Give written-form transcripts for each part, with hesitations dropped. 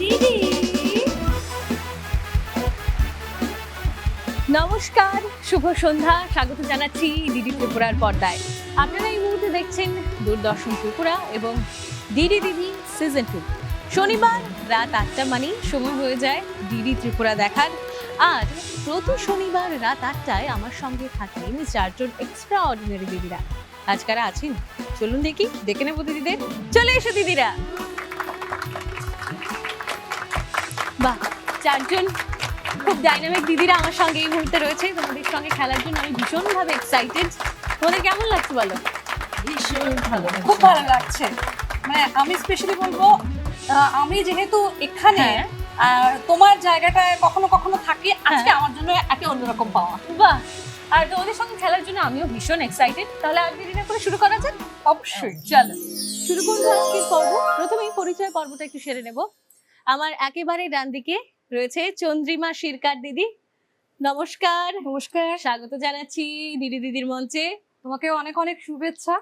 দিদি নমস্কার, শুভ সন্ধ্যা। স্বাগত জানাচ্ছি ডিডি ত্রিপুরার পর্দায়। আপনারা এই মুহূর্তে দেখছেন দূরদর্শন ত্রিপুরা এবং ডিডি দিদি সিজন 2। শনিবার রাত 8টা মানেই সময় হয়ে যায় ডিডি ত্রিপুরা দেখার। আর প্রতি শনিবার রাত 8টায় আমার সঙ্গে থাকেন 4জন এক্সট্রা অর্ডিনারি দিদিরা। আজ কারা আছেন চলুন দেখে নেবো দিদিদের। চলে এসো দিদিরা। বাহ, 4জন খুব ডাইনামিক দিদিরা আমার সঙ্গে এই মুহূর্তে রয়েছে। তোমাদের সঙ্গে খেলার জন্য আমি ভীষণভাবে এক্সাইটেড। তোমাদের কেমন লাগছে বলো? ভীষণ ভালো, খুব ভালো লাগছে। মানে আমি স্পেশালি বলবো, আমি যেহেতু এখানে তোমার জায়গাটায় কখনো কখনো থাকি, আজকে আমার জন্য একটা অন্যরকম পাওয়া। বাহ, আর তোমাদের সঙ্গে খেলার জন্য আমিও ভীষণ এক্সাইটেড। তাহলে আর দেরি না করে শুরু করা যাক। অবশ্যই, চলো শুরু করবো আজকের পর্ব। প্রথমেই পরিচয় পর্বটা একটু সেরে নেব। আমার একেবারে ডান দিকে রয়েছে চন্দ্রিমা শিরকার দিদি। নমস্কার। নমস্কার, স্বাগত জানাচ্ছি ডিডি দিদির মঞ্চে। তোমাকে অনেক অনেক শুভেচ্ছা।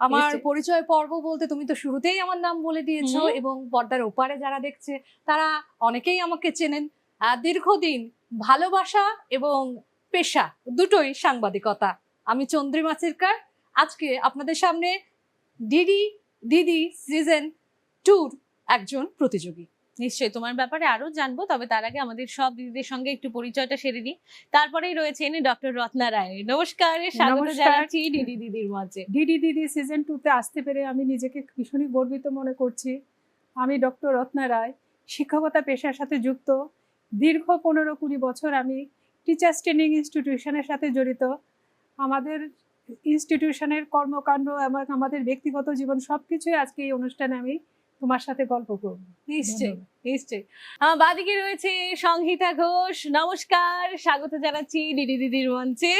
আমার পরিচয় পর্ব বলতে তুমি তো শুরুতেই আমার নাম বলে দিয়েছো, এবং পর্দার ওপারে যারা দেখছে তারা অনেকেই আমাকে চেনেন। দীর্ঘদিন ভালোবাসা এবং পেশা দুটোই সাংবাদিকতা। আমি চন্দ্রিমা শিরকার। আজকে আপনাদের সামনে ডিডি দিদি সিজন 2 একজন প্রতিযোগী। নিশ্চয়ই তোমার ব্যাপারে আরো জানবো, তবে তার আগে আমাদের সব দিদিদের সঙ্গে একটু পরিচয়টা সেরে নিই। তারপরেই রয়েছেন ডক্টর রত্না রায়। নমস্কার, স্বাগত নমস্কার। জানাচ্ছি ডিডি দিদির মঞ্চে। ডিডি দিদি সিজন 2-তে আসতে পেরে আমি নিজেকে ভীষণই গর্বিত মনে করছি। আমি ডক্টর রত্না রায়, শিক্ষকতা পেশার সাথে যুক্ত। দীর্ঘ 15-20 বছর আমি টিচার্স ট্রেনিং ইনস্টিটিউশনের সাথে জড়িত। আমাদের ইনস্টিটিউশনের কর্মকাণ্ড এবং আমাদের ব্যক্তিগত জীবন সবকিছুই আজকে এই অনুষ্ঠানে আমি তোমার সাথে গল্প করব। নিশ্চয়ই নিশ্চয়ই। আমার বাদিকে রয়েছে সংহিতা ঘোষ। নমস্কার, স্বাগত জানাচ্ছি ডিডি দিদির মঞ্চে।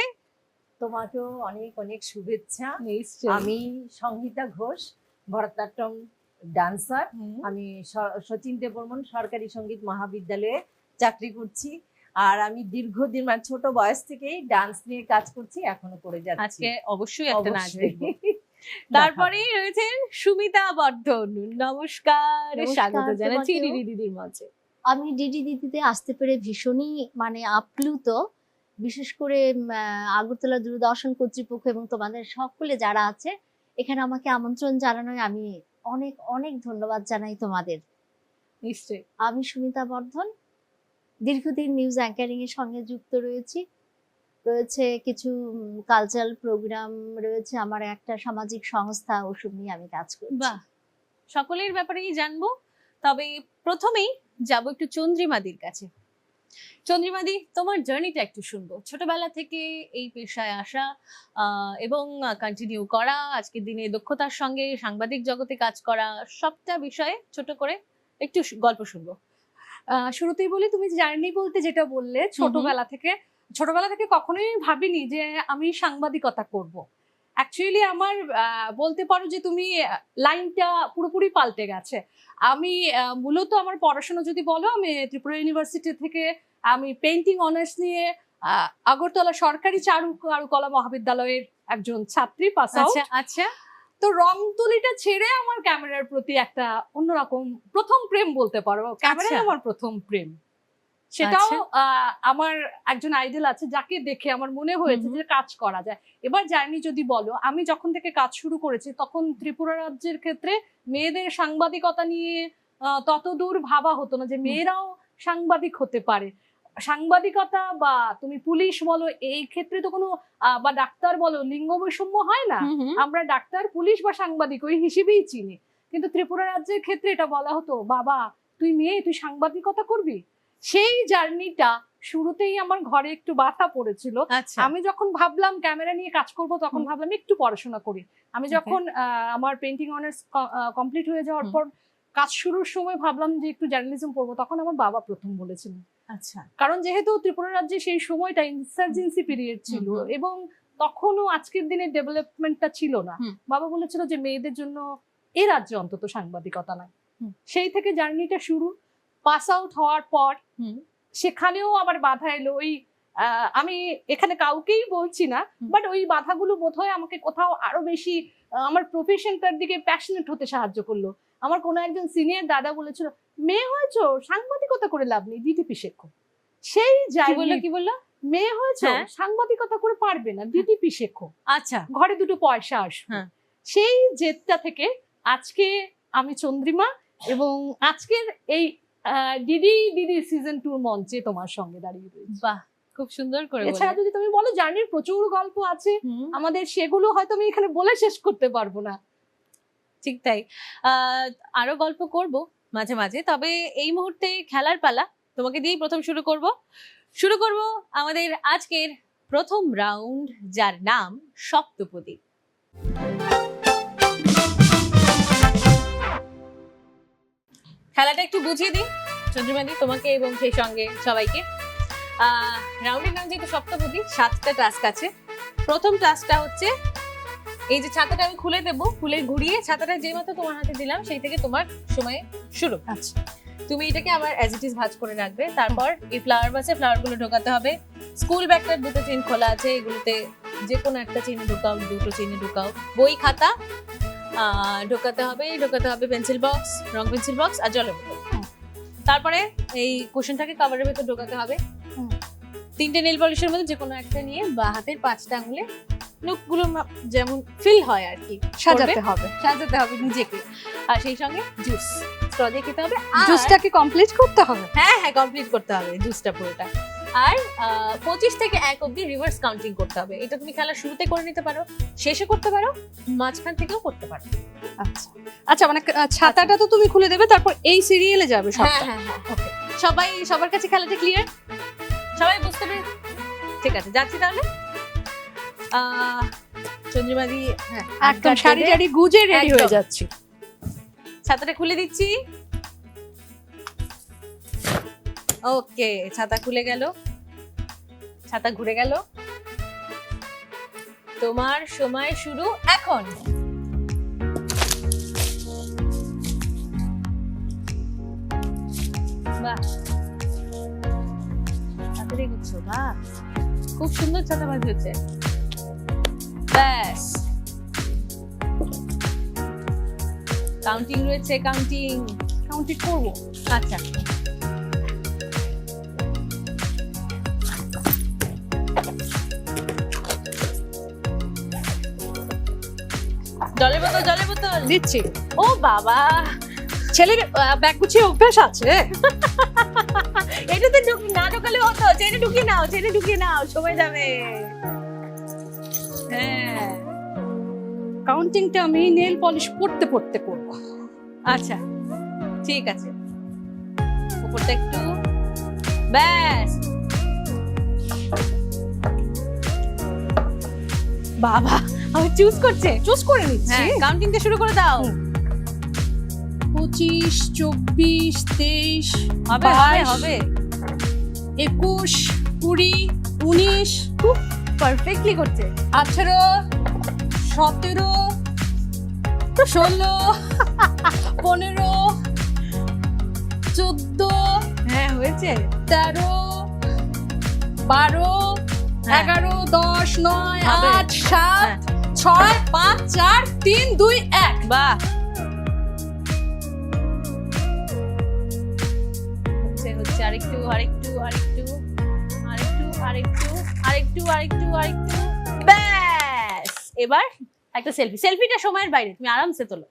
তোমাকেও অনেক অনেক শুভেচ্ছা। নিশ্চয়ই। আমি সংহিতা ঘোষ, ভরতনাট্যম ডান্সার। আমি সচিন দেববর্মন সরকারি সঙ্গীত মহাবিদ্যালয়ে চাকরি করছি। আর আমি দীর্ঘদিন মানে ছোট বয়স থেকেই ডান্স নিয়ে কাজ করছি, এখনো করে যাচ্ছি। আজকে অবশ্যই একটা নাচ অবশ্যই। দেখবো। তারপরেই রয়েছেন সুমিতা বর্ধন। নমস্কার, স্বাগত জানাচ্ছি ডিডি দিদির মঞ্চে। আমি ডিডি দিদিতে আসতে পেরে ভীষণই আপ্লুত, বিশেষ করে আগরতলা দূরদর্শন কর্তৃপক্ষ এবং তোমাদের সকলে যারা আছে এখানে আমাকে আমন্ত্রণ জানানোয় আমি অনেক অনেক ধন্যবাদ জানাই তোমাদের। নিশ্চয়ই। আমি সুমিতা বর্ধন, দীর্ঘদিন নিউজ অ্যাঙ্কারিং এর সঙ্গে যুক্ত রয়েছে কিছু কালচারাল প্রোগ্রাম রয়েছে, আমার একটা সামাজিক সংস্থা, ওসব নিয়ে আমি কাজ করছি। বাহ, সকলের ব্যাপারেই জানবো। তবে প্রথমেই যাব একটু চন্দ্রিমাদির কাছে। চন্দ্রিমাদি, তোমার জার্নিটা একটু শুনবো। ছোটবেলা থেকে এই পেশায় আসা এবং কন্টিনিউ করা, আজকের দিনে দক্ষতার সঙ্গে সাংবাদিক জগতে কাজ করা, সবটা বিষয়ে ছোট করে একটু গল্প শুনবো। শুরুতেই বলি, তুমি জার্নি বলতে যেটা বললে, ছোটবেলা থেকে কখনোই ভাবিনি যে আমি সাংবাদিকতা করব। অ্যাকচুয়ালি আমার বলতে পারো যে তুমি লাইনটা পুরোপুরি পাল্টে গেছে। আমি মূলত আমার পড়াশোনা যদি বলো, আমি ত্রিপুরা ইউনিভার্সিটি থেকে আমি পেইন্টিং অনার্স নিয়ে আগরতলা সরকারি চারুকলা মহাবিদ্যালয়ের একজন ছাত্রী, পাস আউট। আচ্ছা আচ্ছা। তো রং তুলিটা ছেড়ে আমার ক্যামেরার প্রতি একটা অন্যরকম প্রথম প্রেম বলতে পারো। ক্যামেরাই আমার প্রথম প্রেম। সেটাও আমার একজন আইডল আছে যাকে দেখে আমার মনে হয়েছে যে কাজ করা যায়। এবার জার্নি যদি বলো, আমি যখন থেকে কাজ শুরু করেছি তখন ত্রিপুরা রাজ্যের ক্ষেত্রে মেয়েদের সাংবাদিকতা নিয়ে ততদূর ভাবা হতো না যে মেয়েরাও সাংবাদিক হতে পারে। সাংবাদিকতা বা তুমি পুলিশ বলো, এই ক্ষেত্রে তো কোনো বা ডাক্তার বলো, লিঙ্গ বৈষম্য হয় না। আমরা ডাক্তার, পুলিশ বা সাংবাদিক ওই হিসেবেই চিনি। কিন্তু ত্রিপুরা রাজ্যের ক্ষেত্রে এটা বলা হতো, বাবা তুই মেয়ে, তুই সাংবাদিকতা করবি। সেই জার্নিটা শুরুতেই আমার ঘরে একটু বাধা পড়েছিল। আমি যখন ভাবলাম ক্যামেরা নিয়ে কাজ করব, তখন ভাবলাম একটু পড়াশোনা করি। আমি যখন আমার পেইন্টিং অনার্স কমপ্লিট হয়ে যাওয়ার পর কাজ শুরুর সময় ভাবলাম যে একটু জার্নালিজম পড়বো, তখন আমার বাবা প্রথম বলেছিলেন। আচ্ছা। কারণ যেহেতু ত্রিপুরা রাজ্যে সেই সময়টা ইনসার্জেন্সি পিরিয়ড ছিল এবং তখনও আজকের দিনের ডেভেলপমেন্টটা ছিল না, বাবা বলেছিল যে মেয়েদের জন্য এ রাজ্যে অন্তত সাংবাদিকতা নাই। সেই থেকে জার্নিটা শুরু। পাস আউট হওয়ার পর সেখানেও আবার বাধা এলো। ওই আমি এখানে কাউকেই বলছি না, বাট ওই বাধাগুলো বোধহয় আমাকে কোথাও আরো বেশি আমার প্রফেশনটার দিকে প্যাশনেট হতে সাহায্য করলো। আমার কোনো একজন সিনিয়র দাদা বলেছিল, মেয়ে হয়েছো সাংবাদিকতা করে লাভ নেই, ডিটিপি শেখো। সেই কি বললো যাই কি বললো? মেয়ে হয়েছো হ্যাঁ। সাংবাদিকতা করে পারবে না, ডিটিপি শেখো, আচ্ছা, ঘরে দুটো পয়সা আসবে। হ্যাঁ। সেই জেদটা থেকে আজকে আমি চন্দ্রিমা, এবং আজকের এই ডিডি ডিডি সিজন 2 মঞ্চে তোমার সঙ্গে দাঁড়িয়ে রয়েছি। বাহ, খুব সুন্দর করে এছাড়া বললে। যদি তুমি বলো জার্নির প্রচুর গল্প আছে হুম, আমাদের, সেগুলো হয়তো আমি এখানে বলে শেষ করতে পারবো না। ঠিক তাই। আরো গল্প করব মাঝে মাঝে, তবে এই মুহূর্তে খেলার পালা। তোমাকে দিয়েই প্রথম শুরু করব আমাদের আজকের প্রথম রাউন্ড, যার নাম সপ্তপদী। খেলাটা একটু বুঝিয়ে দিই চন্দ্রিমাদি তোমাকে এবং সেই সঙ্গে সবাইকে। রাউন্ডের নাম যেহেতু সপ্তপদী, 7টা টাস্ক আছে। প্রথম টাস্কটা হচ্ছে, এই যে ছাতাটা আমি খুলে দেবো, খুলে ঘুরিয়ে ছাতাটা যে মাত্র তোমার হাতে দিলাম সেই থেকে তোমার সময় শুরু। আচ্ছা, তুমি এটাকে আবার অ্যাজ ইট ইজ ভাঁজ করে রাখবে। তারপর এই ফ্লাওয়ার বাসে ফ্লাওয়ার গুলো ঢোকাতে হবে। স্কুল ব্যাগটার দুটো চেইন খোলা আছে, এগুলোতে যে কোনো একটা চেইনে ঢোকাও, দুটো চেইনে ঢোকাও। বই খাতা ঢোকাতে হবে পেন্সিল বক্স, রং পেন্সিল বক্স আর জলের বোতল। তারপরে এই কুশনটাকে কভারের ভেতর ঢোকাতে হবে। 3টে নেল পলিশের মধ্যে যে কোনো একটা নিয়ে বা হাতের 5টা আঙুলে নুকগুলো যেমন ফিল হয় আর কি সাজাতে হবে। সাজাতে হবে নিজেকে। আর সেই সঙ্গে জুস স্ট্র দিয়ে খেতে হবে। জুসটাকে কমপ্লিট করতে হবে। হ্যাঁ, কমপ্লিট করতে হবে জুসটা পুরোটা। আর 25 থেকে 1 অব্দি রিভার্স কাউন্টিং করতে হবে। এটা তুমি খেলার শুরুতে করে নিতে পারো, শেষে করতে পারো, মাঝখান থেকেও করতে পারো। আচ্ছা আচ্ছা, মানে ছাতাটা তো তুমি খুলে দেবে, তারপর এই সিরিয়ালে যাবে সবটা। হ্যাঁ, ওকে। সবার কাছে খেলাটা ক্লিয়ার? সবাই বুঝতে পেরে? ঠিক আছে, যাচ্ছি তাহলে। চন্দ্রিমাদি, হ্যাঁ, একদম শাড়ি টাড়ি গুজে রেডি হয়ে একদম। যাচ্ছি। ছাতাটা খুলে দিচ্ছি। ওকে, ছাতা খুলে গেল, ছাতা ঘুরে গেল। তোমার সময় শুরু এখন। বাহ, তাড়াতাড়ি করছো, বাহ, খুব সুন্দর ছাতাবাজি হচ্ছে। ব্যাস, কাউন্টিং রয়েছে, কাউন্টিং করবো। আচ্ছা, জলের বোতল দিচ্ছি। ও বাবা, ছেলের ব্যাগ গুছিয়ে অভ্যাস আছে। এটাতে না ঢোকালে হতো। চেনে ঢুকিয়ে নাও, সময় যাবে। হ্যাঁ, কাউন্টিংটা আমি নেল পলিশ পড়তে পড়তে করবো। আচ্ছা, ঠিক আছে। উপরটা একটু, ব্যাস। বাবা, আমি চুজ করে নিচ্ছি। হ্যাঁ, কাউন্টিংটা শুরু করে দাও। 25, 24, 23, হবে 22, 21, 20, 19, খুব পারফেক্টলি করছে। 18, 17, 16, 15, 14, হ্যাঁ, হয়েছে। 13, 12, হ্যাঁ। 11, 10, 9, হবে। 8, 7, 6, 5, 4, 3, 2, 1। বাহ, হচ্ছে আরেকটু। ব্যাস, এবার একটা সেলফিটা সময়ের বাইরে, তুমি আরামসে তোলো।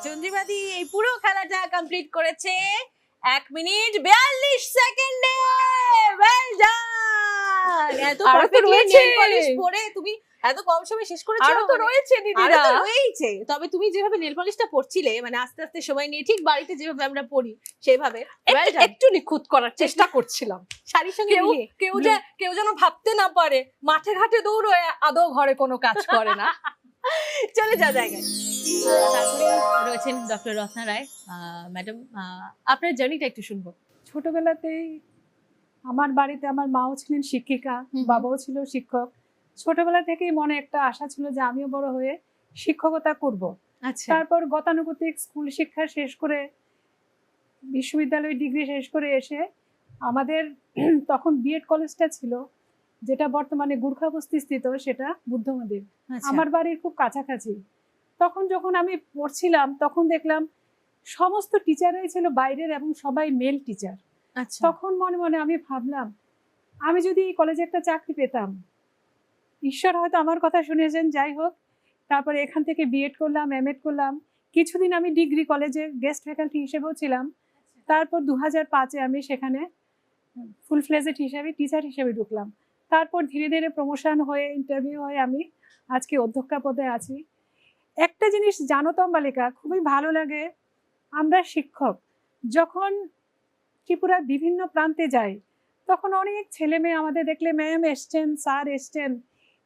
চন্দ্রিমাদি এই পুরো খেলাটা কমপ্লিট করেছে 1 মিনিট 42 সেকেন্ডে। Well done. এত আরো তো পারফেক্টলি রয়েছে। নেল পলিশ পরে তুমি এত কম সময়ে শেষ করেছো। আরো তো রয়েছে আরো দিদিরা। তো রয়েছে। তবে তুমি যেভাবে নেল পলিশটা পড়ছিলে, মানে আস্তে আস্তে সময় নিয়ে, ঠিক বাড়িতে যেভাবে আমরা পড়ি সেভাবে, well done। একটু নিখুঁত করার চেষ্টা করছিলাম। শাড়ির সঙ্গে মিলিয়ে। কেউ যেন ভাবতে না পারে মাঠে ঘাটে দৌড়ে আদৌ ঘরে কোনো কাজ করে না। চলে যা জায়গায়। তারপরে রয়েছেন ডক্টর রত্না রায়। ম্যাডাম, আপনার জার্নিটা একটু শুনবো। ছোটবেলাতেই আমার বাড়িতে আমার মাও ছিলেন শিক্ষিকা, বাবাও ছিল শিক্ষক। ছোটবেলা থেকেই মনে একটা আশা ছিল যে আমিও বড় হয়ে শিক্ষকতা করব। আচ্ছা, তারপর গতানুগতিক স্কুল শিক্ষা শেষ করে বিশ্ববিদ্যালয় ডিগ্রি শেষ করে এসে আমাদের তখন বিএড কলেজটা ছিল, যেটা বর্তমানে গুর্খাবস্তি স্থিত, সেটা বুদ্ধ মন্দির আচ্ছা। আমার বাড়ির খুব কাছাকাছি। তখন যখন আমি পড়ছিলাম তখন দেখলাম সমস্ত টিচারই ছিল বাইরের এবং সবাই মেল টিচার। আচ্ছা তখন মনে মনে আমি ভাবলাম, আমি যদি এই কলেজে একটা চাকরি পেতাম, ঈশ্বর হয়তো আমার কথা শুনেছেন। যাই হোক, তারপরে এখান থেকে বিএড করলাম, এমএড করলাম। কিছুদিন আমি ডিগ্রি কলেজে গেস্ট ফ্যাকাল্টি হিসেবেও ছিলাম। তারপর 2005-এ আমি সেখানে ফুল ফ্লেজেড হিসেবে টিচার হিসেবে ঢুকলাম। তারপর ধীরে ধীরে প্রমোশন হয়ে, ইন্টারভিউ হয়ে আমি আজকে অধ্যক্ষা পদে আছি। একটা জিনিস জানো তো অম্বালিকা, খুবই ভালো লাগে, আমরা শিক্ষক যখন ত্রিপুরার বিভিন্ন প্রান্তে যাই, তখন অনেক ছেলে মেয়ে আমাদের দেখলে ম্যাম এসছেন, স্যার এসছেন,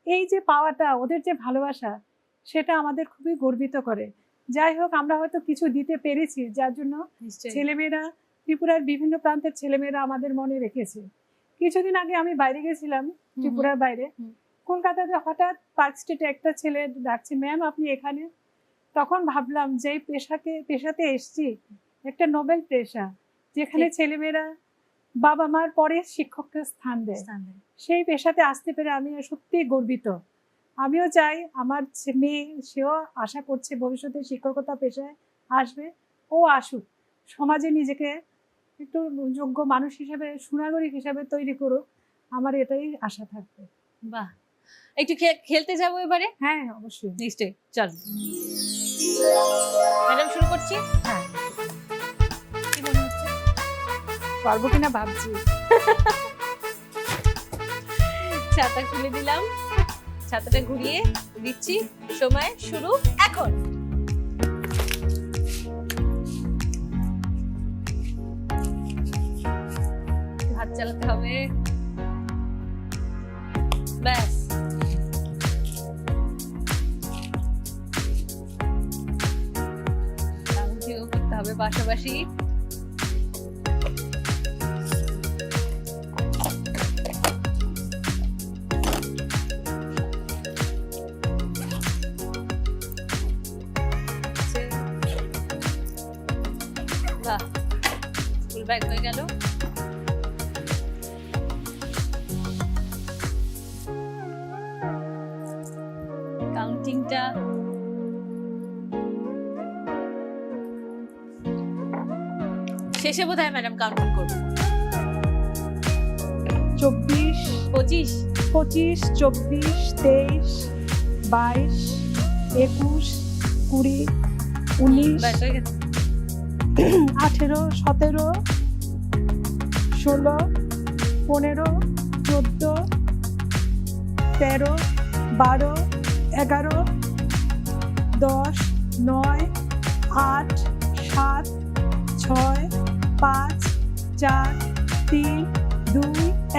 এই যে পাওয়াটা, ওদের যে ভালোবাসা, সেটা আমাদের খুবই গর্বিত করে। যাই হোক, আমরা হয়তো কিছু দিতে পেরেছি, যার জন্য নিশ্চয়ই। ছেলেমেয়েরা, ত্রিপুরার বিভিন্ন প্রান্তের ছেলেমেয়েরা আমাদের মনে রেখেছে। কিছুদিন আগে আমি বাইরে গেছিলাম, ত্রিপুরার বাইরে, হুম। কলকাতাতে হঠাৎ পার্ক স্ট্রিটে একটা ছেলে ডাকছে, ম্যাম আপনি এখানে। তখন ভাবলাম যে পেশাতে এসছি, একটা নোবেল পেশা, যেখানে ছেলেমেয়েরা বাবা মার পরে শিক্ষককে স্থান দেয়, সেই পেশাতে আসতে পেরে আমি সত্যি গর্বিত। আমিও চাই আমার মেয়ে, সেও আশা করছে ভবিষ্যতে শিক্ষকতা পেশায় আসবে, ও আসুক, সমাজে নিজেকে একটু যোগ্য মানুষ হিসেবে, সুনাগরিক হিসেবে তৈরি করুক, আমার এটাই আশা থাকবে। বাহ, একটু খেলতে যাবো এবারে। হ্যাঁ অবশ্যই। নিশ্চয়ই, চল ম্যাডাম, শুরু করছি। হ্যাঁ, কি মনে হচ্ছে? পারবো কিনা ভাবছি। ছাতা খুলে দিলাম, ছাতাটা ঘুরিয়ে দিচ্ছি, সময় শুরু এখন। হাত চালাতে হবে, ব্যাস। আঙুলটিও করতে হবে পাশাপাশি। বাহ, স্কুল ব্যাগ হয়ে গেল। কাউন্টিংটা শেষে বোধহয় ম্যাডাম কাউন্টিং করবো। 24, 25, 25, 24, 23, 22, 21, 20, 19, ব্যাস হয়ে গেছে। 18, 17, 16, 15, 14, 13, 12, 11, 10, 9, 8, 7, 6, 5, 4, 3, 2,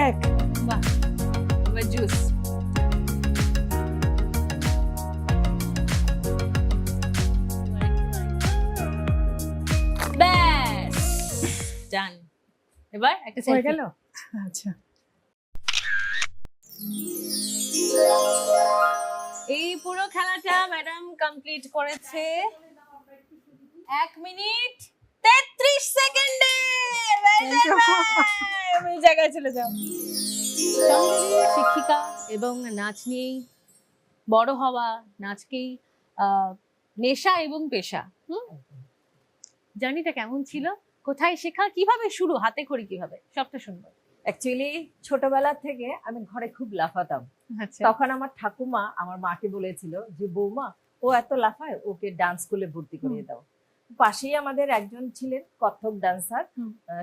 1। বাহ, এবার জুস। ব্যাস, ডান। এবার একটা হয়ে selfie। গেল? আচ্ছা। এই পুরো খেলাটা ম্যাডাম কমপ্লিট করেছে 1 মিনিট 33 সেকেন্ডে। ওই জায়গায় চলে যাও। শিক্ষিকা এবং নাচ নিয়েই বড় হওয়া, নাচকেই নেশা এবং পেশা। জার্নিটা কেমন ছিল? কোথায় শেখা, কিভাবে শুরু, হাতে খড়ি কিভাবে, সবটা শুনবো। অ্যাকচুয়ালি ছোটবেলা থেকে আমি ঘরে খুব লাফাতাম। আচ্ছা, তখন আমার ঠাকুমা আমার মাকে বলেছিল যে বৌমা, ও এত লাফায়, ওকে ডান্স স্কুলে ভর্তি করিয়ে দাও। পাশেই আমাদের একজন ছিলেন কত্থক ডান্সার,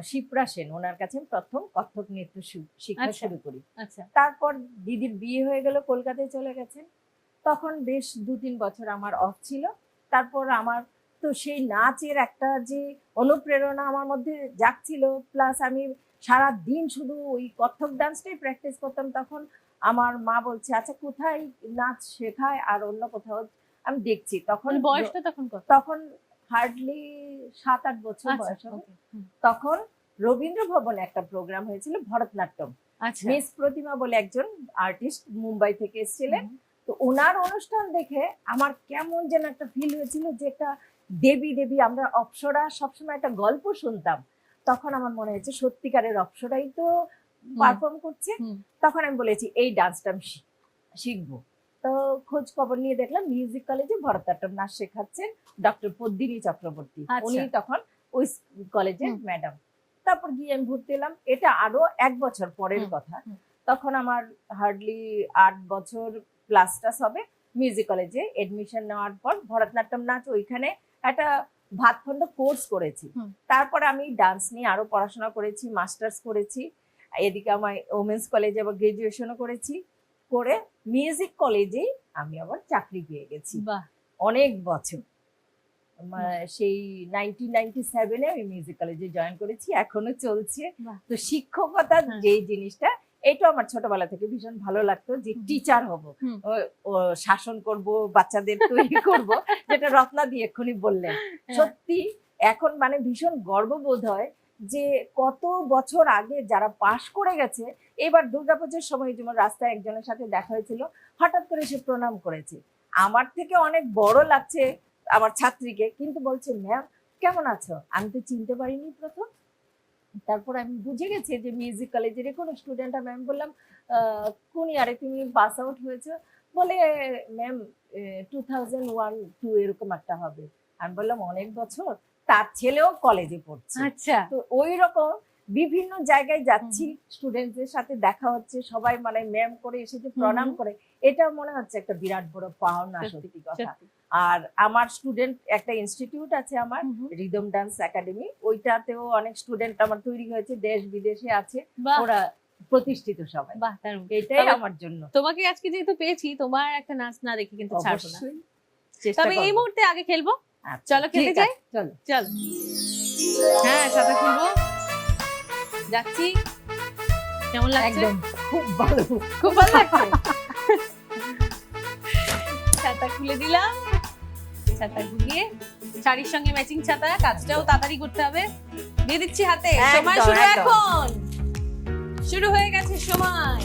শিপ্রা সেন, ওনার কাছে আমি প্রথম কত্থক নৃত্য শিক্ষা আচ্ছা। শুরু করি। আচ্ছা, তারপর দিদির বিয়ে হয়ে গেল, কলকাতায় চলে গেছেন। তখন বেশ 2-3 বছর আমার অফ ছিল। তারপর আমার তো সেই নাচের একটা যে অনুপ্রেরণা আমার মধ্যে জাগছিল, প্লাস আমি সারা দিন শুধু ওই কত্থক ডান্সটাই প্র্যাকটিস করতাম। তখন আমার মা বলছে, আচ্ছা কোথায় নাচ শেখায় আর অন্য কোথাও আমি দেখছি। তখন বয়সটা তখন কত? তখন হার্ডলি 7-8 বছর বয়স হবে। তখন রবীন্দ্র ভবনে একটা প্রোগ্রাম হয়েছিল, ভরতনাট্যম। আচ্ছা, মিস প্রতিমা বলে একজন আর্টিস্ট মুম্বাই থেকে এসেছিলেন। তো ওনার অনুষ্ঠান দেখে আমার কেমন যেন একটা ফিল হয়েছিল যে একটা দেবী দেবী, আমরা অপ্সরা সবসময় একটা গল্প শুনতাম। তখন আমার মনে হয়েছে সত্যিকারের অপ্সরাই তো পারফর্ম করছে, হুম। তখন আমি বলেছি এই ডান্সটা আমি শিখবো। তো খোঁজ খবর নিয়ে দেখলাম মিউজিক কলেজে ভরতনাট্যম নাচ শেখাচ্ছেন ডক্টর পদ্মিনী চক্রবর্তী, আচ্ছা। উনি তখন ওই কলেজের হুম। ম্যাডাম। তারপর গিয়ে আমি ভর্তি হলাম, এটা আরো 1 বছর পরের হুম, কথা। হুম। তখন আমার হার্ডলি 8 বছর প্লাস টাস হবে। মিউজিক কলেজে এডমিশন নেওয়ার পর ভরতনাট্যম নাচ ওইখানে একটা ভাতখণ্ড কোর্স করেছি। হুম। তারপর আমি ডান্স নিয়ে আরো পড়াশোনা করেছি, মাস্টার্স করেছি, এদিকে আমার ওমেন্স কলেজে আবার গ্রাজুয়েশনও করেছি, করে মিউজিক কলেজেই আমি আবার চাকরি পেয়ে গেছি বাহ, অনেক বছর। সেই 1997-এ আমি মিউজিক কলেজে জয়েন করেছি, এখনো চলছে। বাহ। তো শিক্ষকতার হ্যাঁ। যেই জিনিসটা, এটা আমার ছোটবেলা থেকে ভীষণ ভালো লাগতো যে টিচার হব, হুম। ও শাসন করব, বাচ্চাদের তৈরি করব, যেটা রত্না দিয়ে এক্ষুনি বললেন। হ্যাঁ। সত্যি এখন মানে ভীষণ গর্ববোধ হয় যে কত বছর আগে যারা পাশ করে গেছে, এবার দুর্গাপূজার সময় যেমন রাস্তায় একজনের সাথে দেখা হয়েছিল, হঠাৎ করে সে প্রণাম করেছে, আমার থেকে অনেক বড় লাগছে আমার ছাত্রীকে, কিন্তু বলছে ম্যাম কেমন আছো, আমি তো চিনতে পারিনি প্রথম। তারপর আমি বুঝে গেছি যে মিউজিক কলেজের কোনো স্টুডেন্ট। আমি বললাম কোন ইয়ারে তুমি পাস আউট হয়েছো? বলে ম্যাম 2001-2 এরকম একটা হবে। আমি বললাম অনেক বছর, তার ছেলেও কলেজে পড়ছে। আচ্ছা, তো ওই রকম বিভিন্ন জায়গায় যাচ্ছি, স্টুডেন্টদের সাথে দেখা হচ্ছে, সবাই মানে ম্যাম করে এসেছে, প্রণাম করে, এটা মনে হচ্ছে একটা বিরাট বড় পাওনা, সত্যি কথা। সত্যি। আর আমার স্টুডেন্ট একটা ইনস্টিটিউট আছে আমার, হুম, হুম। রিদম ডান্স একাডেমি, ওইটাতেও অনেক স্টুডেন্ট আমার তৈরি হয়েছে, দেশ বিদেশে আছে, বাহ, ওরা প্রতিষ্ঠিত সবাই। বাহ, দারুণ। এটাই তবে আমার জন্য তোমাকে আজকে যেহেতু পেয়েছি, তোমার একটা নাচ না দেখে কিন্তু ছাড়বো না। অবশ্যই চেষ্টা তবে এই করব। মুহূর্তে আগে খেলবো, আচ্ছা, চলো খেলতে ঠিক যাই। আছে, চলো। চল, হ্যাঁ ছাতা খুলবো, যাচ্ছি। কেমন লাগছে? একদম খুব ভালো। খুব ভালো লাগছে। ছাতা খুলে দিলাম, ছাতা ঘুরিয়ে, শাড়ির সঙ্গে ম্যাচিং ছাতা, কাজটাও তাড়াতাড়ি করতে হবে। দিয়ে দিচ্ছি হাতে, সময় একদম, শুরু একদম। এখন। শুরু হয়ে গেছে সময়।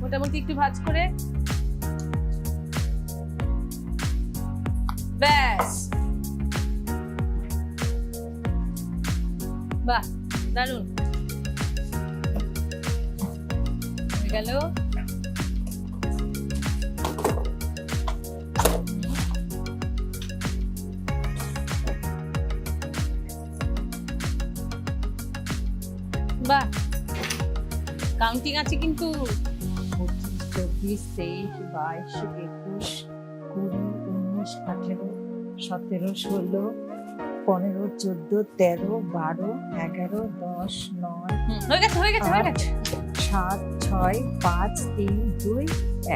মোটামুটি একটু ভাঁজ করে, ব্যাস। বাহ, দারুণ হয়ে গেল। বাহ, কাউন্টিং আছে কিন্তু। 25, 24, 23, 22, 20, 19, 18, 17, 16, 15, 14, 13, 12, 11, 10, 9, হয়ে গেছে, হয়ে গেছে, হয়ে গেছে। 7, 6, 5, 3, 2,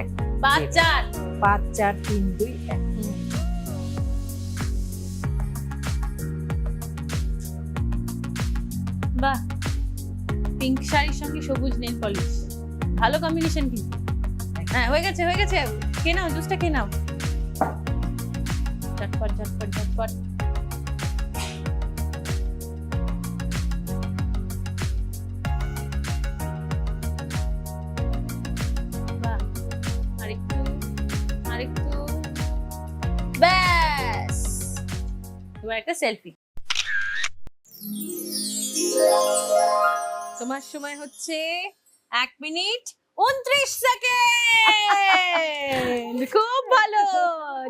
1। 5, 4। 5, 4, 3, 2, 1। বাহ, পিঙ্ক শাড়ির সঙ্গে সবুজ নেল পলিশ, ভালো কম্বিনেশন কিন্তু। হ্যাঁ, হয়ে গেছে, হয়ে গেছে। কে নাও, জুসটা কে নাও। ঝটপট ঝটপট ঝটপট। বাহ, আরেকটু, আরেকটু, ব্যাস। এবার একটা সেলফি। তোমার সময় হচ্ছে 1 মিনিট 29 সেকেন্ড। খুব ভালো,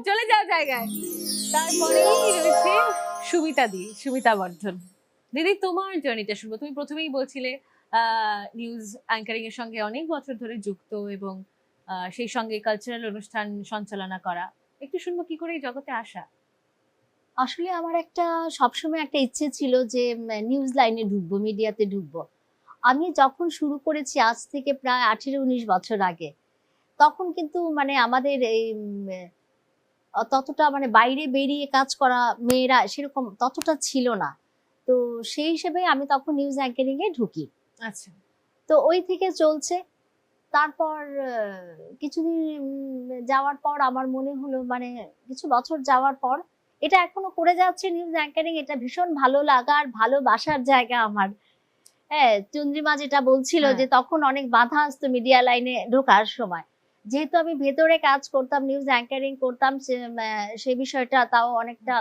চলে যাও জায়গায়। তারপরেই রয়েছে সুমিতা দি, সুমিতা বর্ধন। দিদি, তোমার জার্নিটা শুনবো। তুমি প্রথমেই বলছিলে নিউজ অ্যাঙ্কারিং এর সঙ্গে অনেক বছর ধরে যুক্ত, এবং সেই সঙ্গে কালচারাল অনুষ্ঠান সঞ্চালনা করা। একটু শুনবো কি করে এই জগতে আসা। আসলে আমার একটা সবসময় একটা ইচ্ছে ছিল যে নিউজ লাইনে ঢুকবো, মিডিয়াতে ঢুকবো। আমি যখন শুরু করেছি আজ থেকে প্রায় 18-19 বছর আগে, তখন কিন্তু মানে আমাদের এই ততটা মানে বাইরে বেরিয়ে কাজ করা মেয়েরা সেরকম ততটা ছিল না। তো সেই হিসেবে আমি তখন নিউজ অ্যাঙ্কারিং এ ঢুকি। আচ্ছা, তো ওই থেকে চলছে। তারপর কিছুদিন যাওয়ার পর আমার মনে হলো, মানে কিছু বছর যাওয়ার পর এটা এখনো করে যাচ্ছে নিউজ অ্যাঙ্কারিং, এটা ভীষণ ভালো লাগার ভালোবাসার জায়গা আমার। হ্যাঁ, চন্দ্রিমা যেটা বলছিল হ্যাঁ। যে তখন অনেক বাধা আসতো মিডিয়া লাইনে ঢোকার সময়, যেহেতু আমি ভেতরে কাজ করতাম, নিউজ অ্যাঙ্কারিং করতাম, সে বিষয়টা তাও অনেকটা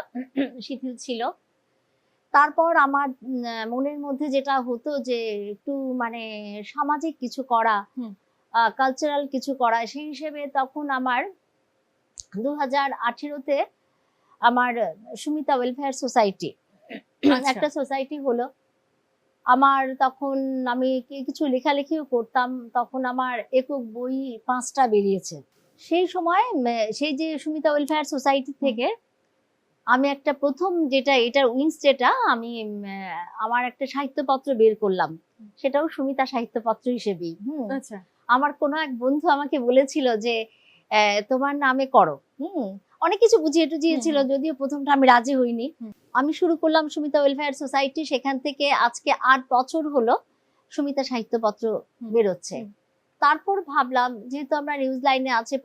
শিথিল ছিল। তারপর আমার মনের মধ্যে যেটা হতো যে একটু মানে সামাজিক কিছু করা, কালচারাল কিছু করা, সেই হিসেবে তখন আমার 2018-তে আমার সুমিতা ওয়েলফেয়ার সোসাইটি একটা সোসাইটি হলো। আমার তখন আমি কিছু লেখালেখিও করতাম, তখন আমার একক বই 5টা বেরিয়েছে। সেই সময় সেই যে সুমিতা ওয়েলফেয়ার সোসাইটি থেকে আমি একটা প্রথম যেটা এটার উইংস যেটা আমি আমার একটা সাহিত্যপত্র বের করলাম, সেটাও সুমিতা সাহিত্যপত্র হিসেবেই। আচ্ছা, আমার কোনো এক বন্ধু আমাকে বলেছিল যে তোমার নামে করো। অনেক কিছু বুঝিয়ে টুঝিয়েছিল, যদিও প্রথমটা আমি রাজি হইনি। আমি শুরু করলাম সুমিতা ওয়েলফেয়ার সোসাইটি, সেখান থেকে আজকে 8 বছর হলো সুমিতা সাহিত্যপত্র বেরোচ্ছে। তারপর ভাবলাম, যেহেতু আমরা নিউজ লাইনে আছে,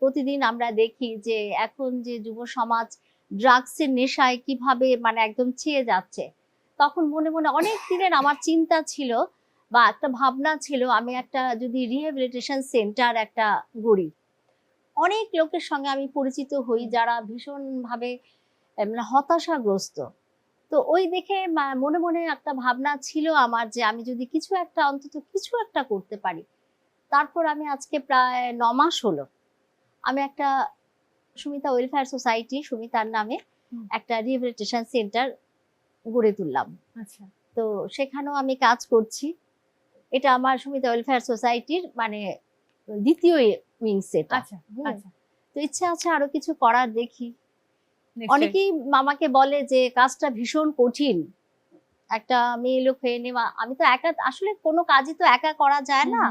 প্রতিদিন আমরা দেখি যে এখন যে যুব সমাজ ড্রাগসের নেশায় কিভাবে মানে একদম ছেয়ে যাচ্ছে, তখন মনে মনে অনেক দিনের আমার চিন্তা ছিল বা একটা ভাবনা ছিল, আমি একটা যদি রিহ্যাবিলিটেশন সেন্টার একটা গড়ি। অনেক লোকের সঙ্গে আমি পরিচিত হই যারা ভীষণভাবে মানে হতাশাগ্রস্ত। তো ওই দেখে মনে মনে একটা ভাবনা ছিল আমার যে আমি যদি কিছু একটা অন্তত কিছু একটা করতে পারি। তারপর আমি আজকে প্রায় 9 মাস হলো আমি একটা সুমিতা ওয়েলফেয়ার সোসাইটি, সুমিতার নামে একটা রিহ্যাবিলিটেশন সেন্টার গড়ে তুললাম। আচ্ছা, তো সেখানেও আমি কাজ করছি। এটা আমার সুমিতা ওয়েলফেয়ার সোসাইটির মানে দ্বিতীয় উইংস এটা। আচ্ছা, আচ্ছা। তো ইচ্ছা আছে আরো কিছু করার, দেখি। নিশ্চয়ই। অনেকেই আমাকে বলে যে কাজটা ভীষণ কঠিন, একটা মেয়ে লোক হয়ে নেওয়া। আমি তো একা, আসলে কোনো কাজই তো একা করা যায় না,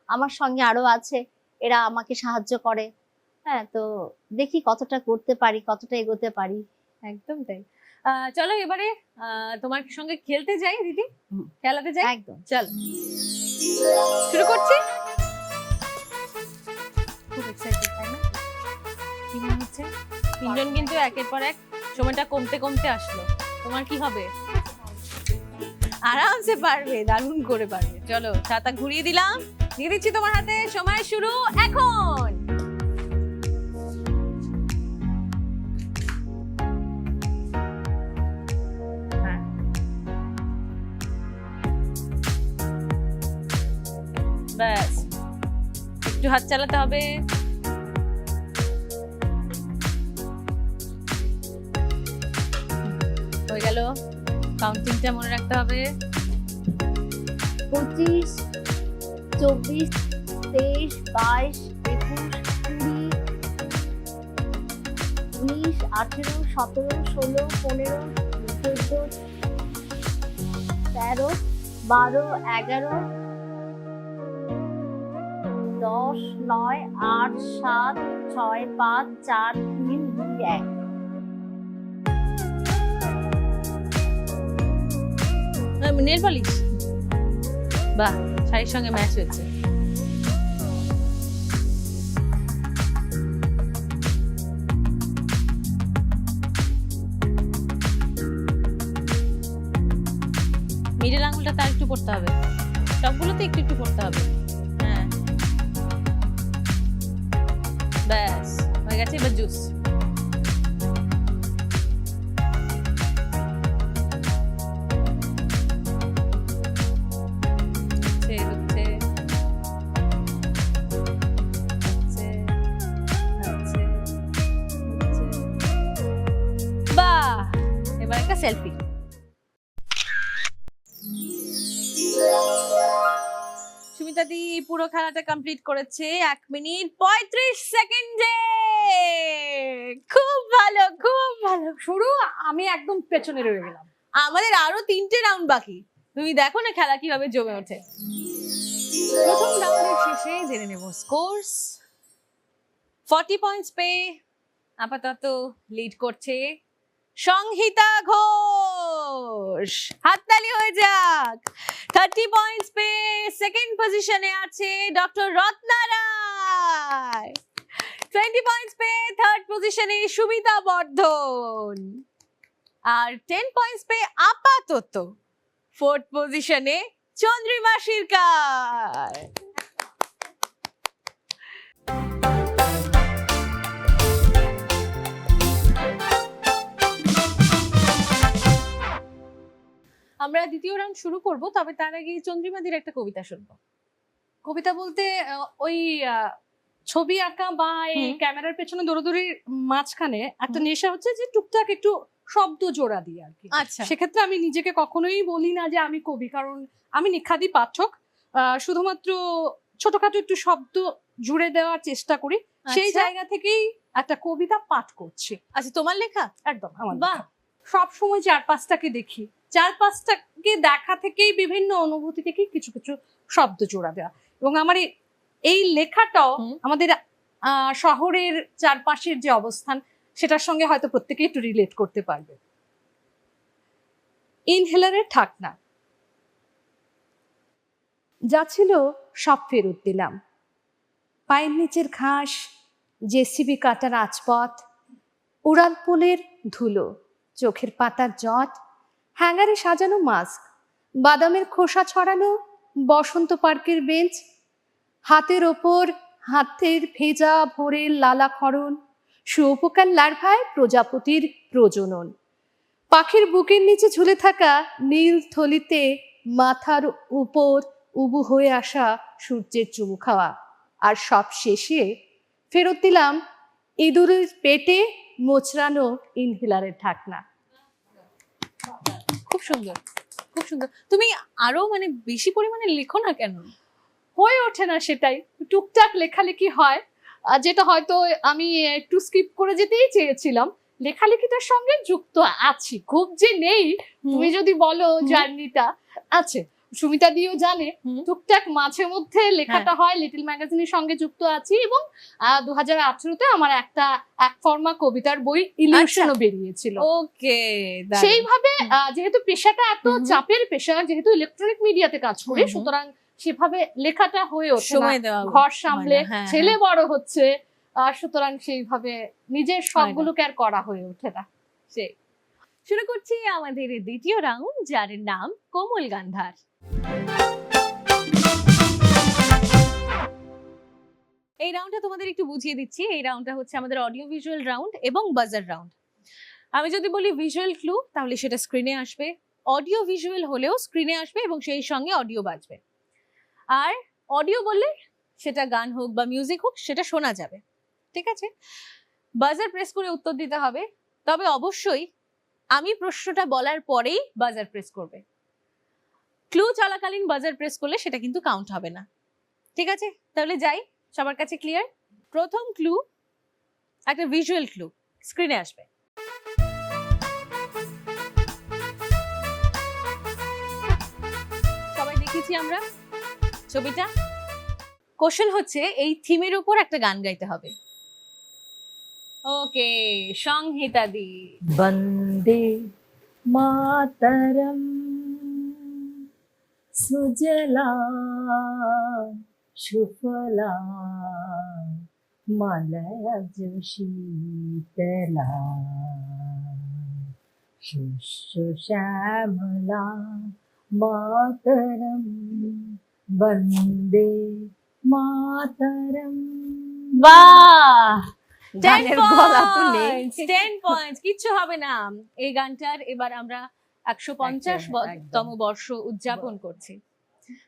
আমার সঙ্গে আরো আছে, এরা আমাকে সাহায্য করে। হ্যাঁ, তো দেখি কতটা করতে পারি, কতটা এগোতে পারি। একদম তাই। চলো এবারে তোমার সঙ্গে খেলতে যাই দিদি, খেলাতে যাই। একদম, চল শুরু করছি। খুব এক্সাইটেড, তাই না? কি মনে হচ্ছে? তিনজন কিন্তু একের পর এক সময়টা কমতে কমতে আসলো। তোমার কি হবে? আরামসে পারবে, দারুণ করে পারবে। চলো, ছাতা ঘুরিয়ে দিলাম, দিয়ে দিচ্ছি তোমার হাতে। সময় শুরু এখন। ব্যাস, একটু হাত চালাতে হবে। হয়ে গেল। কাউন্টিংটা মনে রাখতে হবে। 25, 24, 23, 22, 21, 20, 19, 18, 17, 16, 15, 14, 13, 12, 11, 10, 9, 8, 7, 6, 5, 4, 3, 2, 1। নেল পলিশ, বাহ, শাড়ির সঙ্গে ম্যাচ হয়েছে। মিডল আঙুলটা তার একটু পড়তে হবে, সবগুলোতে একটু একটু পড়তে হবে। হ্যাঁ, ব্যাস হয়ে গেছে। এবার জুস। সেলফি। সুমিতা দি পুরো খেলাটা কমপ্লিট করেছে 1 মিনিট 35 সেকেন্ডে। খুব ভালো, খুব ভালো শুরু, আমি একদম পেছনে রয়ে গেলাম। আমাদের আরো 3টে রাউন্ড বাকি। তুমি দেখো না খেলা কিভাবে জমে ওঠে। প্রথম রাউন্ডের শেষে জেনে নেব স্কোরস। 40 পয়েন্টস পেয়ে আপাতত লিড করছে সংহিতা ঘোষ। হাততালি হয়ে যাক। 30 পয়েন্টস পেয়ে সেকেন্ড পজিশনে আছে ডক্টর রত্না রায়। 20 পয়েন্টস পেয়ে থার্ড পজিশনে সুমিতা বর্ধন। আর 10 পয়েন্টস পেয়ে আপাতত ফোর্থ পজিশনে চন্দ্রিমা শিরকার। আমরা দ্বিতীয় রাউন্ড শুরু করব, তবে তার আগে চন্দ্রিমাদির একটা কবিতা শুনবো। কবিতা বলতে ওই ছবি আঁকা বা এই ক্যামেরার পেছনে দৌড়দৌড়ির মাঝখানে একটা নেশা হচ্ছে যে টুকটাক একটু শব্দ জোড়া দিয়ে আর কি। আচ্ছা, সেক্ষেত্রে আমি নিজেকে কখনোই বলি না যে আমি কবি, কারণ আমি নিখাদি পাঠক। শুধুমাত্র ছোটখাটো একটু শব্দ জুড়ে দেওয়ার চেষ্টা করি, সেই আচ্ছা। জায়গা থেকেই একটা কবিতা পাঠ করছি। আচ্ছা, তোমার লেখা? একদম আমার বাহ। সব সময় চারপাশটাকে দেখি, চারপাশটাকে দেখা থেকেই বিভিন্ন অনুভূতি থেকেই কিছু কিছু শব্দ জোড়া দেওয়া। এবং আমার এই লেখাটাও আমাদের শহরের চারপাশের যে অবস্থান সেটার সঙ্গে হয়তো প্রত্যেকেই একটু রিলেট করতে পারবে। ইনহেলারের ঠাকনা। যা ছিল সব ফেরত দিলাম। পায়ের নিচের ঘাস, জেসিবি কাটার আচপথ, উড়াল পোলের ধুলো, চোখের পাতার জট, হ্যাঙ্গারে সাজানো মাস্ক, বাদামের খোসা ছড়ানো বসন্ত পার্কের বেঞ্চ, হাতের ওপর হাতের ভেজা ভোরের লালাক্ষরণ, শুয়োপোকার লার্ভায় প্রজাপতির প্রজনন, পাখির বুকের নিচে ঝুলে থাকা নীল থলিতে মাথার উপর উবু হয়ে আসা সূর্যের চুমু খাওয়া। আর সব শেষে ফেরত দিলাম ইঁদুরের পেটে মোচড়ানো ইনহেলারের ঢাকনা। খুব সুন্দর, খুব সুন্দর। তুমি আরো মানে বেশি পরিমাণে লেখো না কেন? হয়ে ওঠে না, সেটাই টুকটাক লেখালেখি হয়, যেটা হয়তো আমি একটু স্কিপ করে যেতেই চেয়েছিলাম। লেখালেখিটার সঙ্গে যুক্ত আছি, খুব যে নেই তুমি যদি বলো জার্নিটা আছে। সুমিতা দিও জানে টুকটাক মাঝে মধ্যে লেখাটা হয়, লিটল ম্যাগাজিনের সঙ্গে যুক্ত আছি। এবং 2018-তে আমার একটা এক ফর্মা কবিতার বই ইলিউশনও বেরিয়েছিল। ওকে, সেইভাবে যেহেতু পেশাটা এত চাপের পেশা, যেহেতু ইলেকট্রনিক মিডিয়াতে কাজ করি, সুতরাং সেভাবে লেখাটা হয়ে ওঠে না। সময় দেওয়া ঘর সামলে হ্যাঁ, ছেলে বড় হচ্ছে, সুতরাং সেইভাবে নিজের শখগুলোকে আর করা হয়ে ওঠে না। সেই শুরু করছি আমাদের দ্বিতীয় রাউন্ড, যার নাম কোমল গান্ধার। এই রাউন্ডটা তোমাদের একটু বুঝিয়ে দিচ্ছি। এই রাউন্ডটা হচ্ছে আমাদের অডিও ভিজুয়াল রাউন্ড এবং বাজার রাউন্ড। আমি যদি বলি ভিজুয়াল ক্লু, তাহলে সেটা স্ক্রিনে আসবে। অডিও ভিজুয়াল হলেও স্ক্রিনে আসবে এবং সেই সঙ্গে অডিও বাজবে। আর অডিও বললে সেটা গান হোক বা মিউজিক হোক, সেটা শোনা যাবে। ঠিক আছে? বাজার প্রেস করে উত্তর দিতে হবে, তবে অবশ্যই আমি প্রশ্নটা বলার পরেই বাজার প্রেস করবে। ক্লু চলাকালীন বাজার প্রেস করলে সেটা কিন্তু কাউন্ট হবে না। ঠিক আছে? তাহলে যাই, সবার কাছে ক্লিয়ার? প্রথম ক্লু একটা ভিজুয়াল ক্লু, স্ক্রিনে আসবে। সবাই দেখেছি আমরা ছবিটা। কোশ্চেন হচ্ছে এই থিমের উপর একটা গান গাইতে হবে। ওকে, সংহিতা দি। বন্দে মাতরম সুজলা সুফলা মলয়জ শীতলা শস্য শ্যামলা মাতরম বন্দে মাতরম। বাহ, 10 গানের গলা তো নেই। points, 10 points, কিচ্ছু হবে না। এই গানটার এবার আমরা 150তম বর্ষ উদযাপন করছি।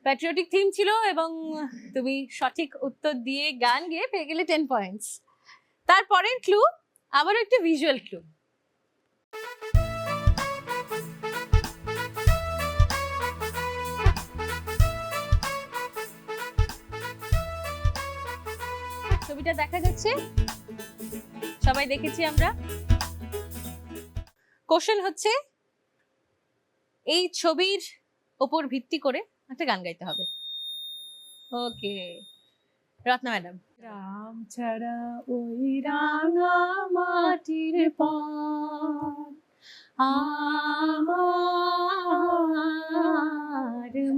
প্যাট্রিয়টিক থিম ছিল এবং তুমি সঠিক উত্তর দিয়ে গান গেয়ে পেয়ে গেলে 10 পয়েন্টস। তারপরের ক্লু আবার একটা ভিজুয়াল ক্লু। ছবিটা দেখা যাচ্ছে, সবাই দেখেছি আমরা। কোশ্চেন হচ্ছে এই ছবির উপর ভিত্তি করে একটা গান গাইতে হবে। ওকে, রত্না ম্যাডাম। রাম ছাড়া ওই রাঙা মাটির পার আমার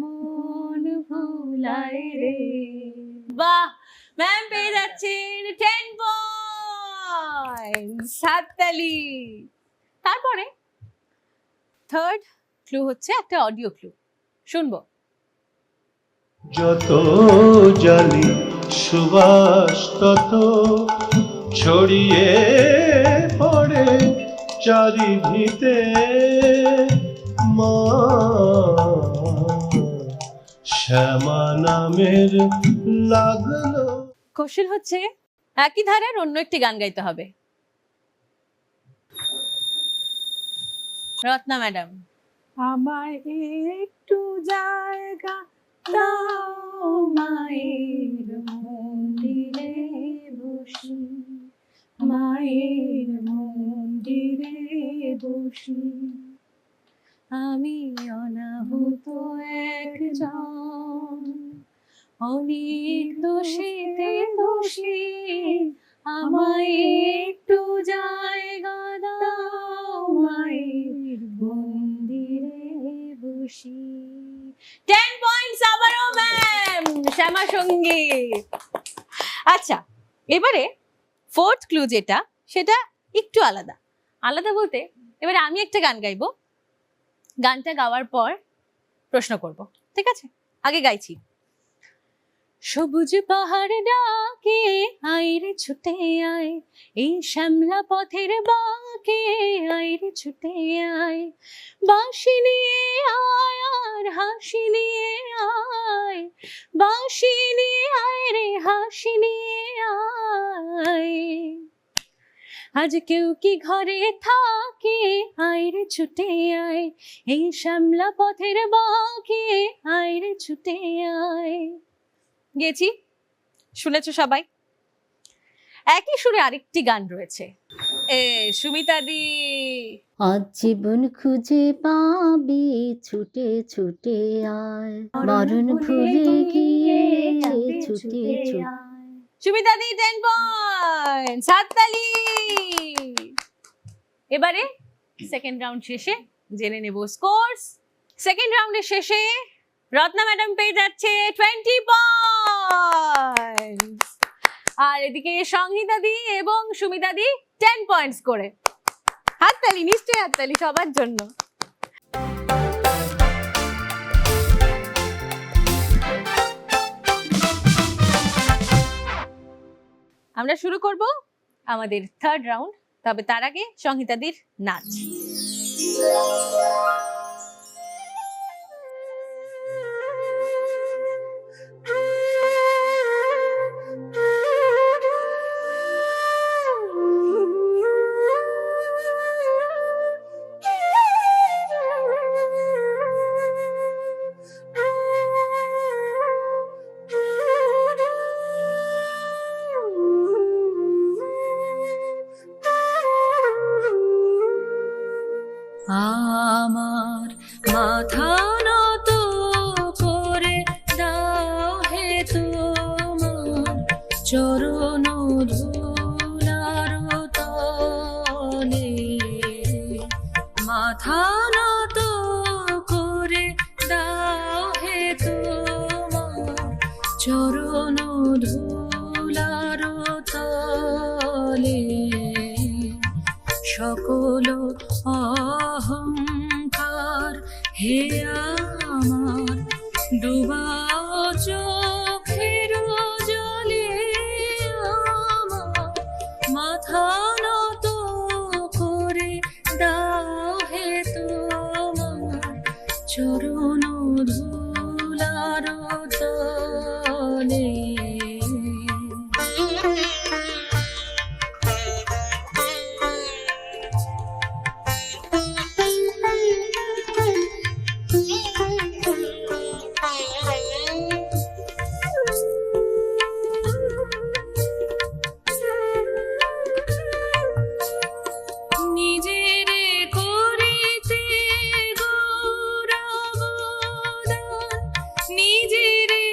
মন ভুলায় রে। বাহ, ম্যাম পেয়ে যাচ্ছেন 10 পয়েন্টস, হাততালি। তারপরে থার্ড ক্লু হচ্ছে একটা অডিও ক্লু, শুনবো। যত জালি সুবাস তত ছড়িয়ে পড়ে চারিধিতে শ্যামা নামের লাগলো। কোশ্চেন হচ্ছে একই ধারার অন্য একটি গান গাইতে হবে। রত্না ম্যাডাম, আমায় একটু জায়গা দাও মায়ের মন্দিরে বসি, মায়ের মন্দিরে বসি, আমি অনাহুত একজন, অনেক দোষীতে দোষী, আমায় একটু জায়গা দাও মায়ের মন্দিরে বসি। 10 পয়েন্টস আবারও ম্যাম, শ্যামা সঙ্গীত। আচ্ছা, এবারে ফোর্থ ক্লু যেটা, সেটা একটু আলাদা। আলাদা বলতে এবারে আমি একটা গান গাইবো, গানটা গাওয়ার পর প্রশ্ন করব, ঠিক আছে? আগে গাইছি। সবুজ পাহাড় ডাকে আইরে ছুটে আয়, এই শ্যামলা পথের বাঁকে আইরে ছুটে আয়, বাঁশি নিয়ে আয় আর হাসি নিয়ে আয়, বাঁশি নিয়ে আয় রে হাসি নিয়ে আয়, আজ কেউ কি ঘরে থাকে আইরে ছুটে আয়, এই শ্যামলা পথের বাঁকে আইরে ছুটে আয়। গেছি, শুনেছো সবাই? একই সুরে আরেকটি গান রয়েছে, সুমিতা দি। আজ জীবন খুঁজে পাবি ছুটে ছুটে আয়, মরণ ভুলে গিয়ে ছুটে ছুটে। সুমিতা দি 10 পয়েন্ট, হাততালি। এবারে সেকেন্ড রাউন্ড শেষে জেনে নেব স্কোরস। সেকেন্ড রাউন্ডের শেষে রত্না ম্যাডাম পেয়ে যাচ্ছে 20 পয়েন্ট, আর এদিকে সংহিতা দি এবং সুমিতা দি 10 পয়েন্টস করে। হাততালি, নিশ্চয়ই হাততালি সবার জন্য। আমরা শুরু করব আমাদের থার্ড রাউন্ড, তবে তার আগে সংহিতাদির নাচ। আমার মাথা নত করে দাও হে তোমার চরণ ধুলার তলে, মাথা নত করে দাও হে তোমার চরণ ধুলার তলে, সকল অহংকার হে আমার ডুবাও চোখের জলে, আমার মাথা নত করে দাও হে তোমার চরণ ধুলার তলে। নিজেরে করিতে গৌরবদান, নিজেরে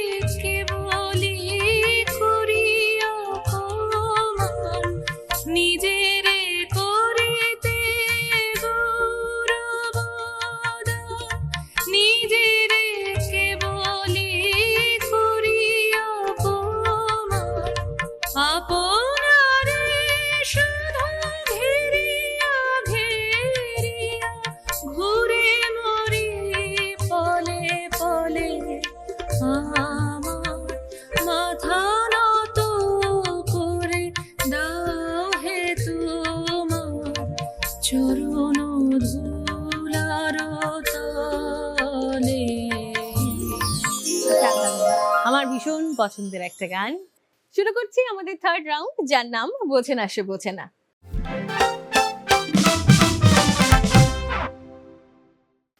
ভীষণ পছন্দের একটা গান। শুরু করছি আমাদের থার্ড রাউন্ড, যার নাম বোঝে না সে বোঝে না।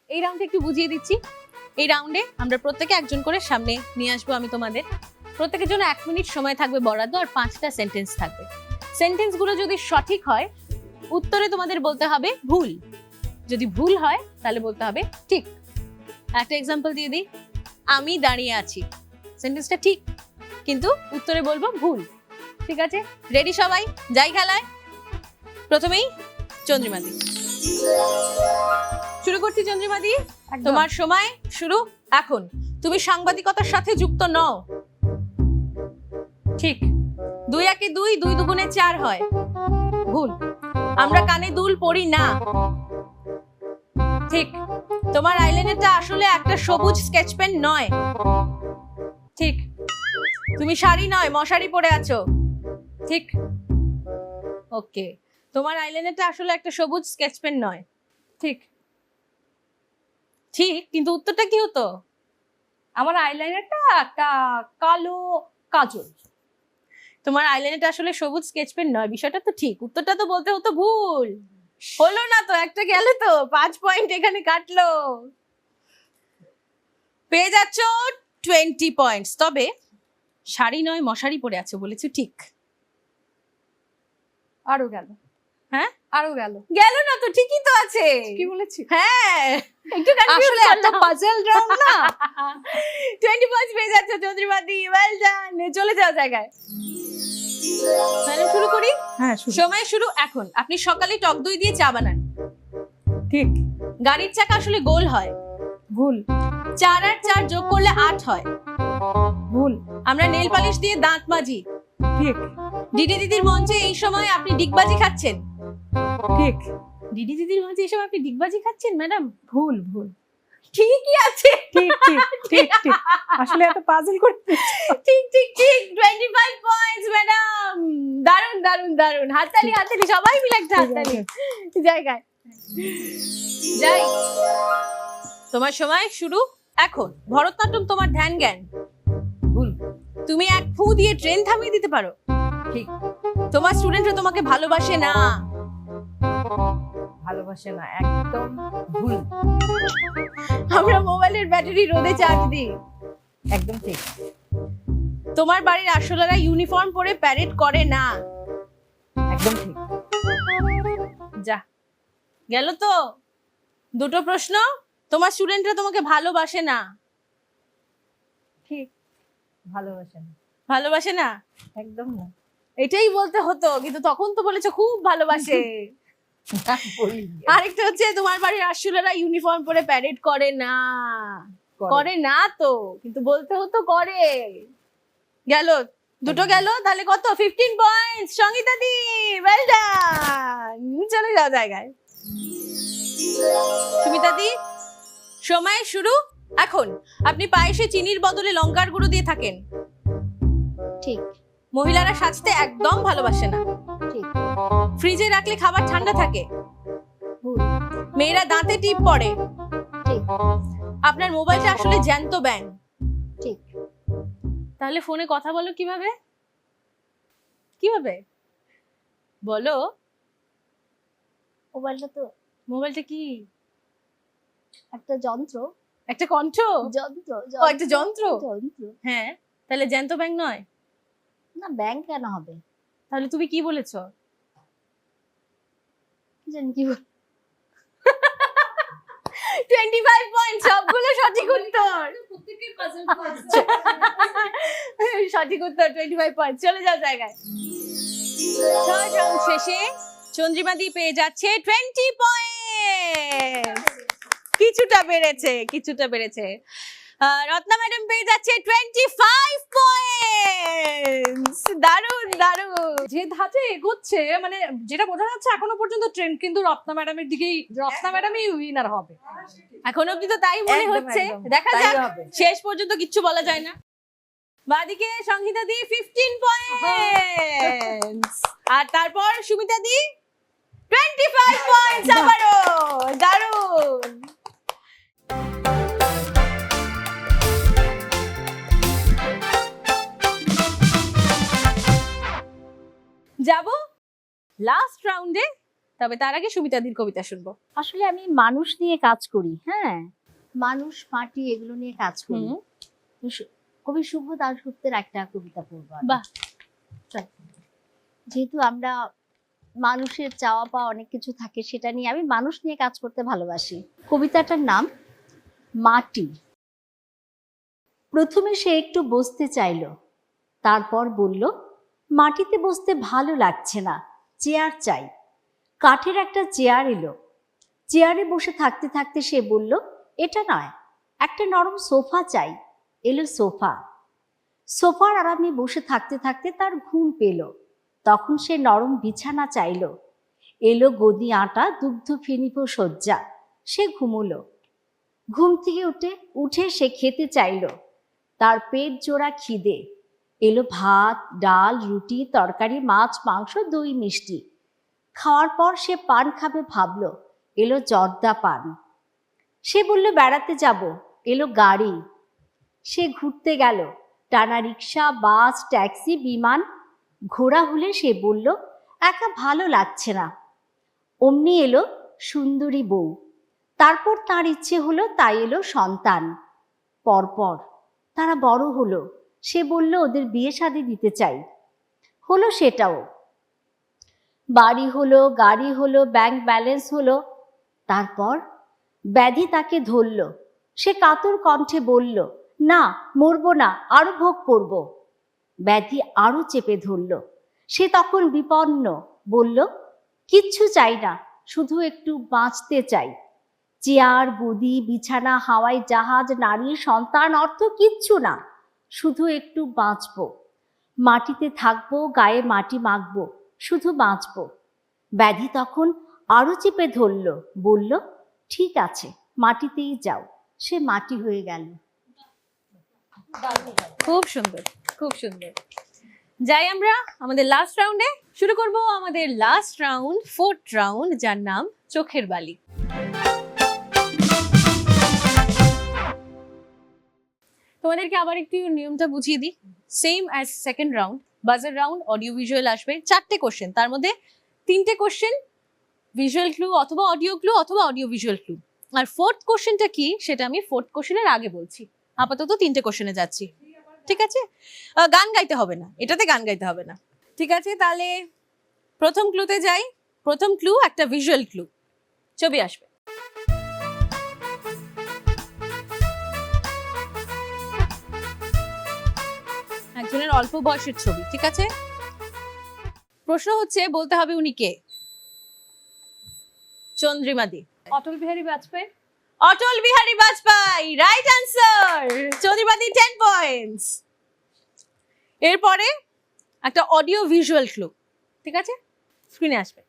এই রাউন্ডে একটু বুঝিয়ে দিচ্ছি। এই রাউন্ডে আমরা প্রত্যেকে একজন করে সামনে নিয়ে আসবো আমি তোমাদের। প্রত্যেকের জন্য 1 মিনিট সময় থাকবে বরাদ্দ, আর 5টা সেন্টেন্স থাকবে। সেন্টেন্সগুলো যদি সঠিক হয় উত্তরে তোমাদের বলতে হবে ভুল, যদি ভুল হয় তাহলে বলতে হবে ঠিক। একটা এক্সাম্পল দিয়ে দিই, আমি দাঁড়িয়ে আছি, সেন্টেন্সটা ঠিক কিন্তু উত্তরে বলবো ভুল। ঠিক আছে, রেডি সবাই? যাই খেলায়। প্রথমেই চন্দ্রিমাদি, শুরু করছি। চন্দ্রিমাদি, তোমার সময় শুরু এখন। তুমি সাংবাদিকতার সাথে যুক্ত নও। ঠিক। 2 একে 2, 2 দুগুণে 4 হয়। ভুল। আমরা কানে দুল পরি না। ঠিক। তোমার আইলাইনারটা আসলে একটা সবুজ স্কেচ পেন নয়। ঠিক। তুমি শাড়ি নয় মশারি পরে আছো। ঠিক। ওকে, তোমার আইলাইনারটা আসলে একটা সবুজ স্কেচ পেন নয়। ঠিক। ঠিক, কিন্তু উত্তরটা কি হতো? আমার আইলাইনারটা একটা কালো কাজল। তোমার আইলাইনারটা আসলে সবুজ স্কেচ পেন নয়, বিষয়টা তো ঠিক, উত্তরটা তো বলতে হতো ভুল। হলো না তো, একটা গেল তো, 5 পয়েন্ট এখানে কাটলো। পেয়ে যাচ্ছ 20 পয়েন্টস। তবে শাড়ি নয় মশারি পরে আছো বলেছো ঠিক। আরো গেল। হ্যাঁ, আরো গেল। গেল না তো, ঠিকই তো আছে। কি বলেছি? হ্যাঁ, একটু কনফিউজ আসলে এত পাজল রাউন্ড না। 20 পয়েন্টস পেয়ে যাচ্ছ চন্দ্রিমাদি, ওয়েল ডান। চলে যাও জায়গায়। ম্যাডাম শুরু করি? হ্যাঁ, সময় শুরু এখন। আপনি সকালে টক দই দিয়ে চা বানান। ঠিক। গাড়ির চাকা আসলে গোল হয়। ভুল। 4 আর 4 যোগ করলে 8 হয়। ভুল। আমরা নেল পালিশ দিয়ে দাঁত মাজি। ঠিক। ডিডি দিদির মঞ্চে এই সময় আপনি ডিগবাজি খাচ্ছেন। ঠিক। ডিডি দিদির মঞ্চে এই সময় আপনি ডিগবাজি খাচ্ছেন ম্যাডাম। ভুল। ভুল। ঠিকই আছে। ঠিক ঠিক ঠিক ঠিক। আসলে এত পাজল করে ঠিক ঠিক ঠিক। 25 পয়েন্টস ম্যাডাম। দারুন দারুন দারুন। হাততালি হাততালি, সবাই মিলে একটা হাততালি। জায়গায় যাই। তোমার সময় শুরু এখন। ভরতনাট্যম তোমার ধ্যান জ্ঞান। ভুল। তুমি এক ফু দিয়ে ট্রেন থামিয়ে দিতে পারো। ঠিক। তোমার স্টুডেন্টরা তোমাকে ভালোবাসে না। ভালোবাসে না, একদম ভুল। আমরা মোবাইলের ব্যাটারি রোদে চার্জ দিই। একদম ঠিক। তোমার বাড়ির আসলারা ইউনিফর্ম পরে প্যারেড করে না। একদম ঠিক। যা গেল তো 2টো প্রশ্ন। তোমার স্টুডেন্টরা তোমাকে ভালোবাসে না। ঠিক। ভালোবাসে না। ভালোবাসে না, একদম না। এটাই বলতে হতো, কিন্তু তখন তো বলেছো খুব ভালোবাসে। বলিনি। আরেকটা হচ্ছে তোমার বাড়ির আসলারা ইউনিফর্ম পরে প্যারেড করে না। করে না তো, কিন্তু বলতে হতো করে। গেল 2টো গেল, তাহলে কত? 15 পয়েন্টস। সঙ্গীতা দি, ওয়েল ডান। চলে যাও জায়গায়। সুমিতা দি, সময় শুরু এখন। আপনি পায়েসে চিনির বদলে লঙ্কার গুঁড়ো দিয়ে থাকেন। ঠিক। মহিলারা সাজতে একদম ভালোবাসে না। ঠিক। ফ্রিজে রাখলে খাবার ঠান্ডা থাকে। ভুল। মেয়েরা দাঁতে টিপ পড়ে। ঠিক। আপনার মোবাইলটা আসলে জ্যান্ত ব্যাঙ। ঠিক। তাহলে ফোনে কথা বলো কিভাবে? কিভাবে বলো? মোবাইলটা কি? একটা যন্ত্র। একটা কণ্ঠ? যন্ত্র। ও, একটা যন্ত্র। যন্ত্র। হ্যাঁ, তাহলে জ্যান্ত ব্যাঙ নয়? না, ব্যাংক কেন হবে? তাহলে তুমি কি বলেছো? কি জানি কি 25 পয়েন্ট, সবগুলো সঠিক উত্তর। প্রত্যেকের পাজল সঠিক উত্তর, 25 পয়েন্ট। চলে যাও জায়গায়। থার্ড রাউন্ড শেষে চন্দ্রিমাদি পেয়ে যাচ্ছে 20 পয়েন্ট। কিছুটা বেড়েছে, কিছুটা বেড়েছে। রত্না ম্যাডাম পেয়ে যাচ্ছে 25 পয়েন্টস। দারুণ দারুণ। যে ধাঁচে এগোচ্ছে, মানে যেটা বোঝা যাচ্ছে এখনো পর্যন্ত ট্রেন্ড কিন্তু রত্না ম্যাডামের দিকেই, রত্না ম্যাডামই উইনার হবে। এখন অব্দি তো তাই মনে একদম, হচ্ছে, একদম। দেখা তাই যাক। হবে। শেষ পর্যন্ত কিচ্ছু বলা যায় না। বাদিকে সংহিতা দি 15 পয়েন্টস, আর তারপর সুমিতা দি 25 পয়েন্টস। আবারও দারুণ। লাস্ট রাউন্ডে। তবে তার আগে সুমিতাদির কবিতা শুনবো। আসলে আমি মানুষ নিয়ে কাজ করি, হ্যাঁ, মানুষ মাটি এগুলো নিয়ে কাজ করি। তো কবি শুভ দাশগুপ্তের একটা কবিতা পড়বো আমি। বাহ। চল। যেহেতু আমরা মানুষের চাওয়া পাওয়া অনেক কিছু থাকে, সেটা নিয়ে আমি মানুষ নিয়ে কাজ করতে ভালোবাসি। কবিতাটার নাম মাটি। প্রথমে সে একটু বসতে চাইলো, তারপর বলল মাটিতে বসতে ভালো লাগছে না, চেয়ার চাই। কাঠের একটা চেয়ার এলো, চেয়ারে বসে থাকতে থাকতে সে বলল এটা নয়, একটা নরম সোফা চাই। এলো সোফা। সোফার আরামে বসে থাকতে থাকতে তার ঘুম পেল, তখন সে নরম বিছানা চাইল। এলো গদি আটা দুগ্ধ ফেনিপ শয্যা, সে ঘুমোলো। ঘুম থেকে উঠে সে খেতে চাইল, তার পেট জোড়া খিদে। এলো ভাত, ডাল, রুটি, তরকারি, মাছ, মাংস, দই, মিষ্টি। খাওয়ার পর সে পান খাবে ভাবলো, এলো জর্দা পান। সে বলল বেড়াতে যাব, এলো গাড়ি। সে ঘুরতে গেল, টানা রিক্সা, বাস, ট্যাক্সি, বিমান। ঘোড়া হলে সে বলল একা ভালো লাগছে না। অমনি এলো সুন্দরী বউ। তারপর তার ইচ্ছে হলো, তাই এলো সন্তান। পরপর তারা বড় হলো, সে বলল ওদের বিয়ে শাদী দিতে চাই। হলো সেটাও। বাড়ি হলো, গাড়ি হলো, ব্যাংক ব্যালেন্স হলো। তারপর ব্যাধি তাকে ধরল, সে কাতর কণ্ঠে বলল না, মরবো না, আরো ভোগ করব। ব্যাধি আরো চেপে ধরল, সে তখন বিপন্ন, বলল কিচ্ছু চাই না, শুধু একটু বাঁচতে চাই। চেয়ার, গদি, বিছানা, হাওয়াই জাহাজ, নারী, সন্তান, অর্থ কিচ্ছু না, শুধু একটু বাঁচবো। মাটিতে থাকবো, গায়ে মাটি মাখবো, শুধু বাঁচবো। ব্যাধি তখন আরো চেপে ধরল, বলল ঠিক আছে, মাটিতেই যাও। সে মাটি হয়ে গেল। খুব সুন্দর, খুব সুন্দর। যাই আমরা আমাদের লাস্ট রাউন্ডে। শুরু করব আমাদের লাস্ট রাউন্ড, ফোর্থ রাউন্ড, যার নাম চোখের বালি। তোমাদেরকে আবার একটু নিয়মটা বুঝিয়ে দিই। সেম অ্যাজ সেকেন্ড রাউন্ড, বাজার রাউন্ড, অডিও ভিজুয়াল আসবে। 4টে কোশ্চেন, তার মধ্যে 3টে কোশ্চেন ভিজুয়াল ক্লু অথবা অডিও ক্লু অথবা অডিও ভিজুয়াল ক্লু। আর ফোর্থ কোশ্চেনটা কি সেটা আমি ফোর্থ কোশ্চেনের আগে বলছি। আপাতত 3টে কোশ্চেনে যাচ্ছি, ঠিক আছে? গান গাইতে হবে না, এটাতে গান গাইতে হবে না, ঠিক আছে? তাহলে প্রথম ক্লুতে যাই। প্রথম ক্লু একটা ভিজুয়াল ক্লু, ছবি আসবে। একজনের অল্প বয়সের ছবি, ঠিক আছে? প্রশ্ন হচ্ছে বলতে হবে উনি কে। চন্দ্রিমা দি। অটল বিহারী বাজপেয়ী। Atal Bihari Vajpayee, right answer. চন্দ্রিমা দি 10 পয়েন্টস। এরপরে একটা অডিও ভিজুয়াল ক্লু, ঠিক আছে? স্ক্রিনে আসবে।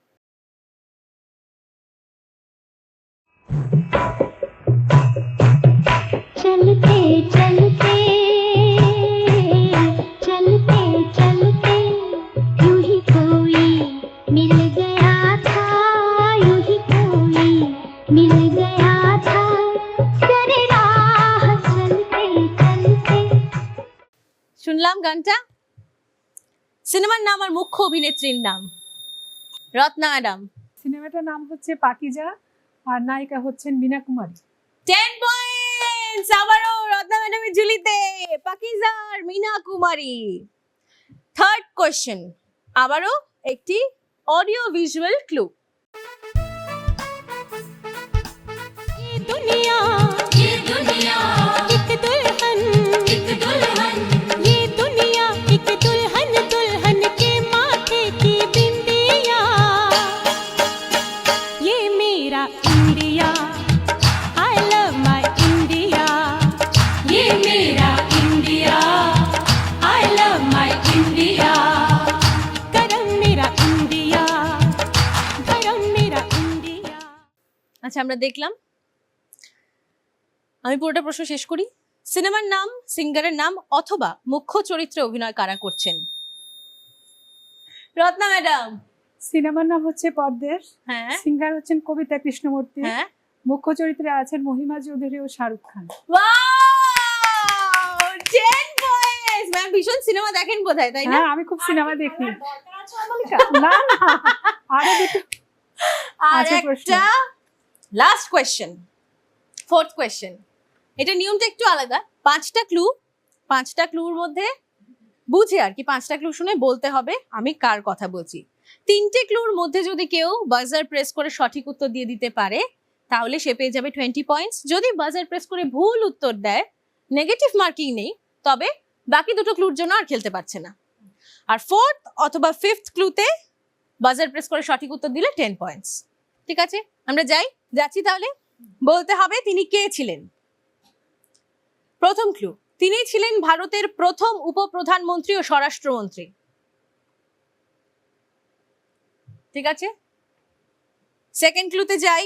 चलते चलते चलते चलते यूं ही कोई मिल गया था, यूं ही कोई मिल गया था, सरे राह चलते चलते। শুনলাম গানটা। সিনেমার নাম আর মুখ্য অভিনেত্রীর নাম। রত্না ম্যাডাম। সিনেমাটার নাম হচ্ছে পাকিজা, আর নায়িকা হচ্ছেন মীনা কুমারী। 10 পয়েন্টস আবারও রত্না ম্যাডামের ঝুলিতে। পাকিজার মীনা কুমারী। থার্ড কোশ্চেন, আবারও একটি অডিও ভিজুয়াল ক্লু। दुनिया एक दुल्हन ये दुनिया एक दुल्हन, दुल्हन के माथे की बिंदिया, ये मेरा India, I love my India, ये मेरा India, I love my India, करम मेरा इंडिया, धर्म मेरा इंडिया। আচ্ছা, আমরা দেখলাম। আমি পুরোটা প্রশ্ন শেষ করি। সিনেমার নাম, সিঙ্গারের নাম অথবা মুখ্য চরিত্রে অভিনয় কারা করছেন? রত্না ম্যাডাম। সিনেমার নাম হচ্ছে পরদেশ, হ্যাঁ সিঙ্গার হচ্ছেন কবিতা কৃষ্ণমূর্তি, হ্যাঁ। মুখ্য চরিত্রে আছেন মহিমা চৌধুরী ও Shahrukh Khan. Wow, 10 points. Ma'am ভীষণ সিনেমা দেখেন বোধহয়, তাই না? হ্যাঁ, আমি খুব সিনেমা দেখি। না না আরো দুটো আর আচ্ছা, প্রশ্ন। একটা লাস্ট কোয়েশ্চেন, ফোর্থ কোয়েশ্চেন। এটা নিয়মটা একটু আলাদা। 5টা ক্লুর মধ্যে বুঝে আর কি 5টা ক্লু শুনে বলতে হবে আমি কার কথা বলছি। 3টে ক্লুর মধ্যে যদি কেউ বাজার প্রেস করে সঠিক উত্তর দিয়ে দিতে পারে তাহলে সে পেয়ে যাবে 20 পয়েন্টস। যদি বাজার প্রেস করে ভুল উত্তর দেয় নেগেটিভ মার্কিং নেই, তবে বাকি দুটো ক্লুর জন্য আর খেলতে পারছে না। আর 4th অথবা 5th ক্লুতে বাজার প্রেস করে সঠিক উত্তর দিলে 10 পয়েন্টস। ঠিক আছে, আমরা যাচ্ছি তাহলে। বলতে হবে তিনি কে ছিলেন। প্রথম ক্লু, তিনি ছিলেন ভারতের প্রথম উপপ্রধানমন্ত্রী ও স্বরাষ্ট্রমন্ত্রী। ঠিক আছে, সেকেন্ড ক্লুতে যাই।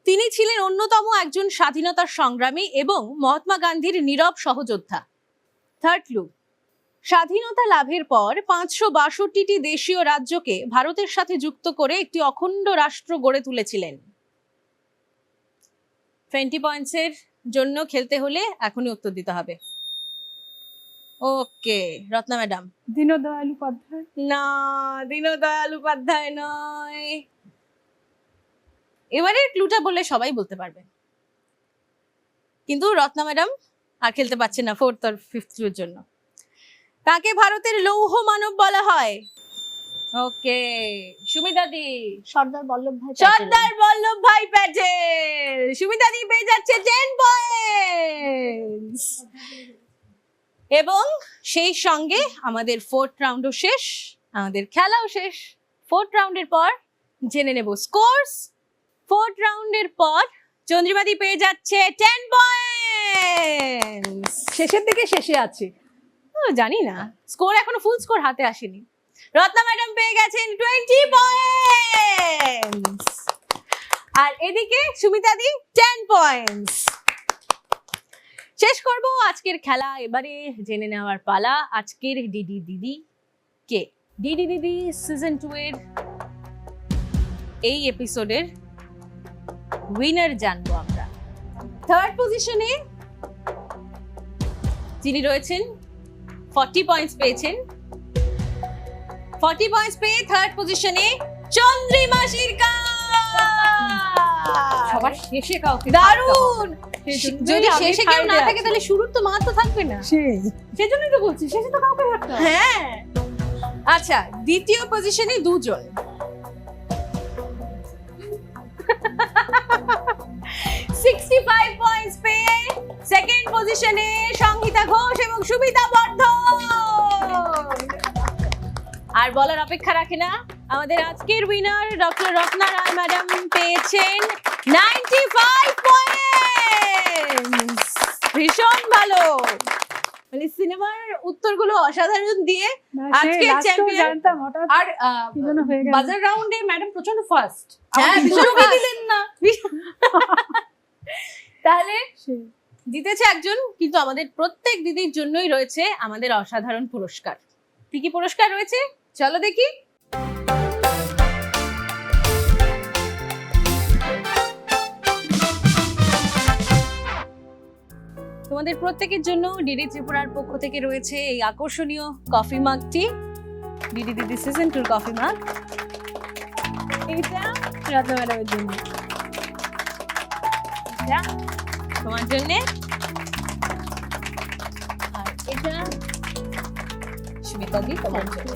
তিনি ছিলেন অন্যতম একজন স্বাধীনতার সংগ্রামী এবং মহাত্মা গান্ধীর নীরব সহযোদ্ধা। থার্ড ক্লু, স্বাধীনতা লাভের পর 562টি দেশীয় রাজ্যকে ভারতের সাথে যুক্ত করে একটি অখণ্ড রাষ্ট্র গড়ে তুলেছিলেন। 20 পয়েন্টসের জন্য খেলতে হলে এখনই উত্তর দিতে হবে। ওকে, রত্না ম্যাডাম। দীনদয়াল উপাধ্যায়। না, দীনদয়াল উপাধ্যায় নয়। এবারের ক্লুটা বললে সবাই বলতে পারবে, কিন্তু রত্না ম্যাডাম আর খেলতে পারছেন না 4th আর 5th ক্লুর জন্য। তাকে ভারতের লৌহ মানব বলা হয়। ওকে, সুমিতাদি। সর্দার বল্লভভাই প্যাটেল। সর্দার বল্লভভাই প্যাটেল। সুমিতাদি পেয়ে যাচ্ছে 10 পয়েন্টস। এবং সেই সঙ্গে আমাদের 4th রাউন্ডও শেষ, আমাদের খেলাও শেষ। 4th রাউন্ডের পর জেনে নেব স্কোরস। 4th রাউন্ডের পর চন্দ্রিমাদি পেয়ে যাচ্ছে 10 পয়েন্টস। শেষের দিকে শেষে আছে। জানি না, স্কোর এখনো ফুল স্কোর হাতে আসেনি। রত্না ম্যাডাম পেয়ে গেছেন 20 পয়েন্টস। আর এদিকে সুমিতাদি 10 পয়েন্টস। শেষ করব আজকের খেলা। এবারে জেনে নেওয়ার পালা আজকের ডিডি দিদি কে। ডিডি দিদি সিজন 2 এর এই এপিসোডের উইনার জানবো আমরা। 3rd পজিশনে যিনি রয়েছেন 40 পয়েন্টস পেয়েছেন। 40 পয়েন্টস পেয়ে 3rd পজিশনে চন্দ্রিমা শিরকা। সবার শেষে কাউকে দারুণ। যদি আমি শেষে কেউ না side এ থাকে আছি। তাহলে শুরুর তো মান তো থাকবে না। সেজন্যই তো বলছি শেষে তো কাউকে থাকতে হবে। হ্যাঁ, আচ্ছা, দ্বিতীয় পজিশনে দুজন। 65 পয়েন্টস পেয়ে 2nd পজিশনে সংহিতা ঘোষ এবং সুমিতা বর্ধন। আর বলার অপেক্ষা রাখে না, আমাদের আজকের উইনার ডক্টর রত্না রায় ম্যাডাম পেয়েছেন 95 পয়েন্টস। ভীষণ ভালো, মানে সিনেমার উত্তরগুলো অসাধারণ দিয়ে আজকে চ্যাম্পিয়ন। জানতাম হঠাৎ আর কি যেন হয়ে গেল। বাজার রাউন্ডে ম্যাডাম প্রচন্ড ফার্স্ট। হ্যাঁ, ভীষণ fast। দিলেন না। তাহলে সেই। জিতেছে একজন, কিন্তু আমাদের প্রত্যেক দিদির জন্যই রয়েছে আমাদের অসাধারণ পুরস্কার। কি কি পুরস্কার রয়েছে চলো দেখি। তোমাদের প্রত্যেকের জন্য ডিডি ত্রিপুরার পক্ষ থেকে রয়েছে এই আকর্ষণীয় কফি মাগটি, ডিডি দিদি সিজন 2 কফি মাগ। এটা রত্না ম্যাডামের জন্য, এটা তোমার জন্যে, আর এটা সুমিতাদি তোমার জন্য।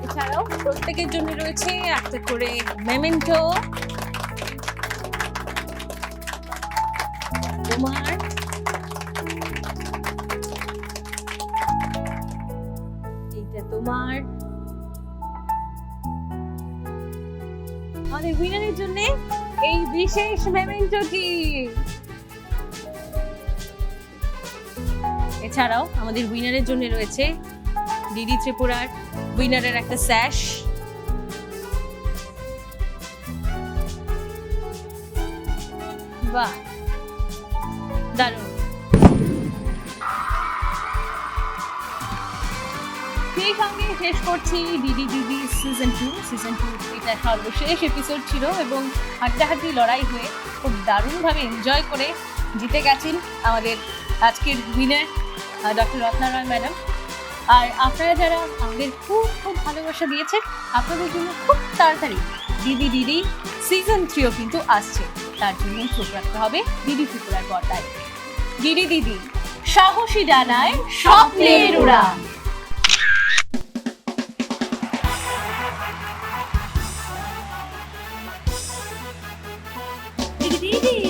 এছাড়াও প্রত্যেকের জন্য রয়েছে একটা করে মেমেন্টো। তোমার, এইটা তোমার। আমাদের উইনারের জন্য এই বিশেষ মেমেন্টোটি। এছাড়াও আমাদের উইনারের জন্য রয়েছে ডিডি ত্রিপুরার উইনারের একটা স্যাশ। বাহ, দারুণ। সেই সঙ্গে শেষ করছি ডিডি দিদি সিজন 2। এটা সর্বশেষ এপিসোড ছিল এবং হাড্ডাহাড্ডি লড়াই হয়ে খুব দারুণভাবে এনজয় করে জিতে গেছেন আমাদের আজকের উইনার ডক্টর রত্না রায় ম্যাডাম। আর আপনারা যারা আমাদের খুব খুব ভালোবাসা দিয়েছেন, আপনাদের জন্য খুব তাড়াতাড়ি দিদি দিদি সিজন 3ও কিন্তু আসছে। তার জন্য চোখ রাখতে হবে দিদি ত্রিপুরার পর্দায়। দিদি দিদি সাহসী ডানায় স্বপ্নের উড়ান। দিদি দিদি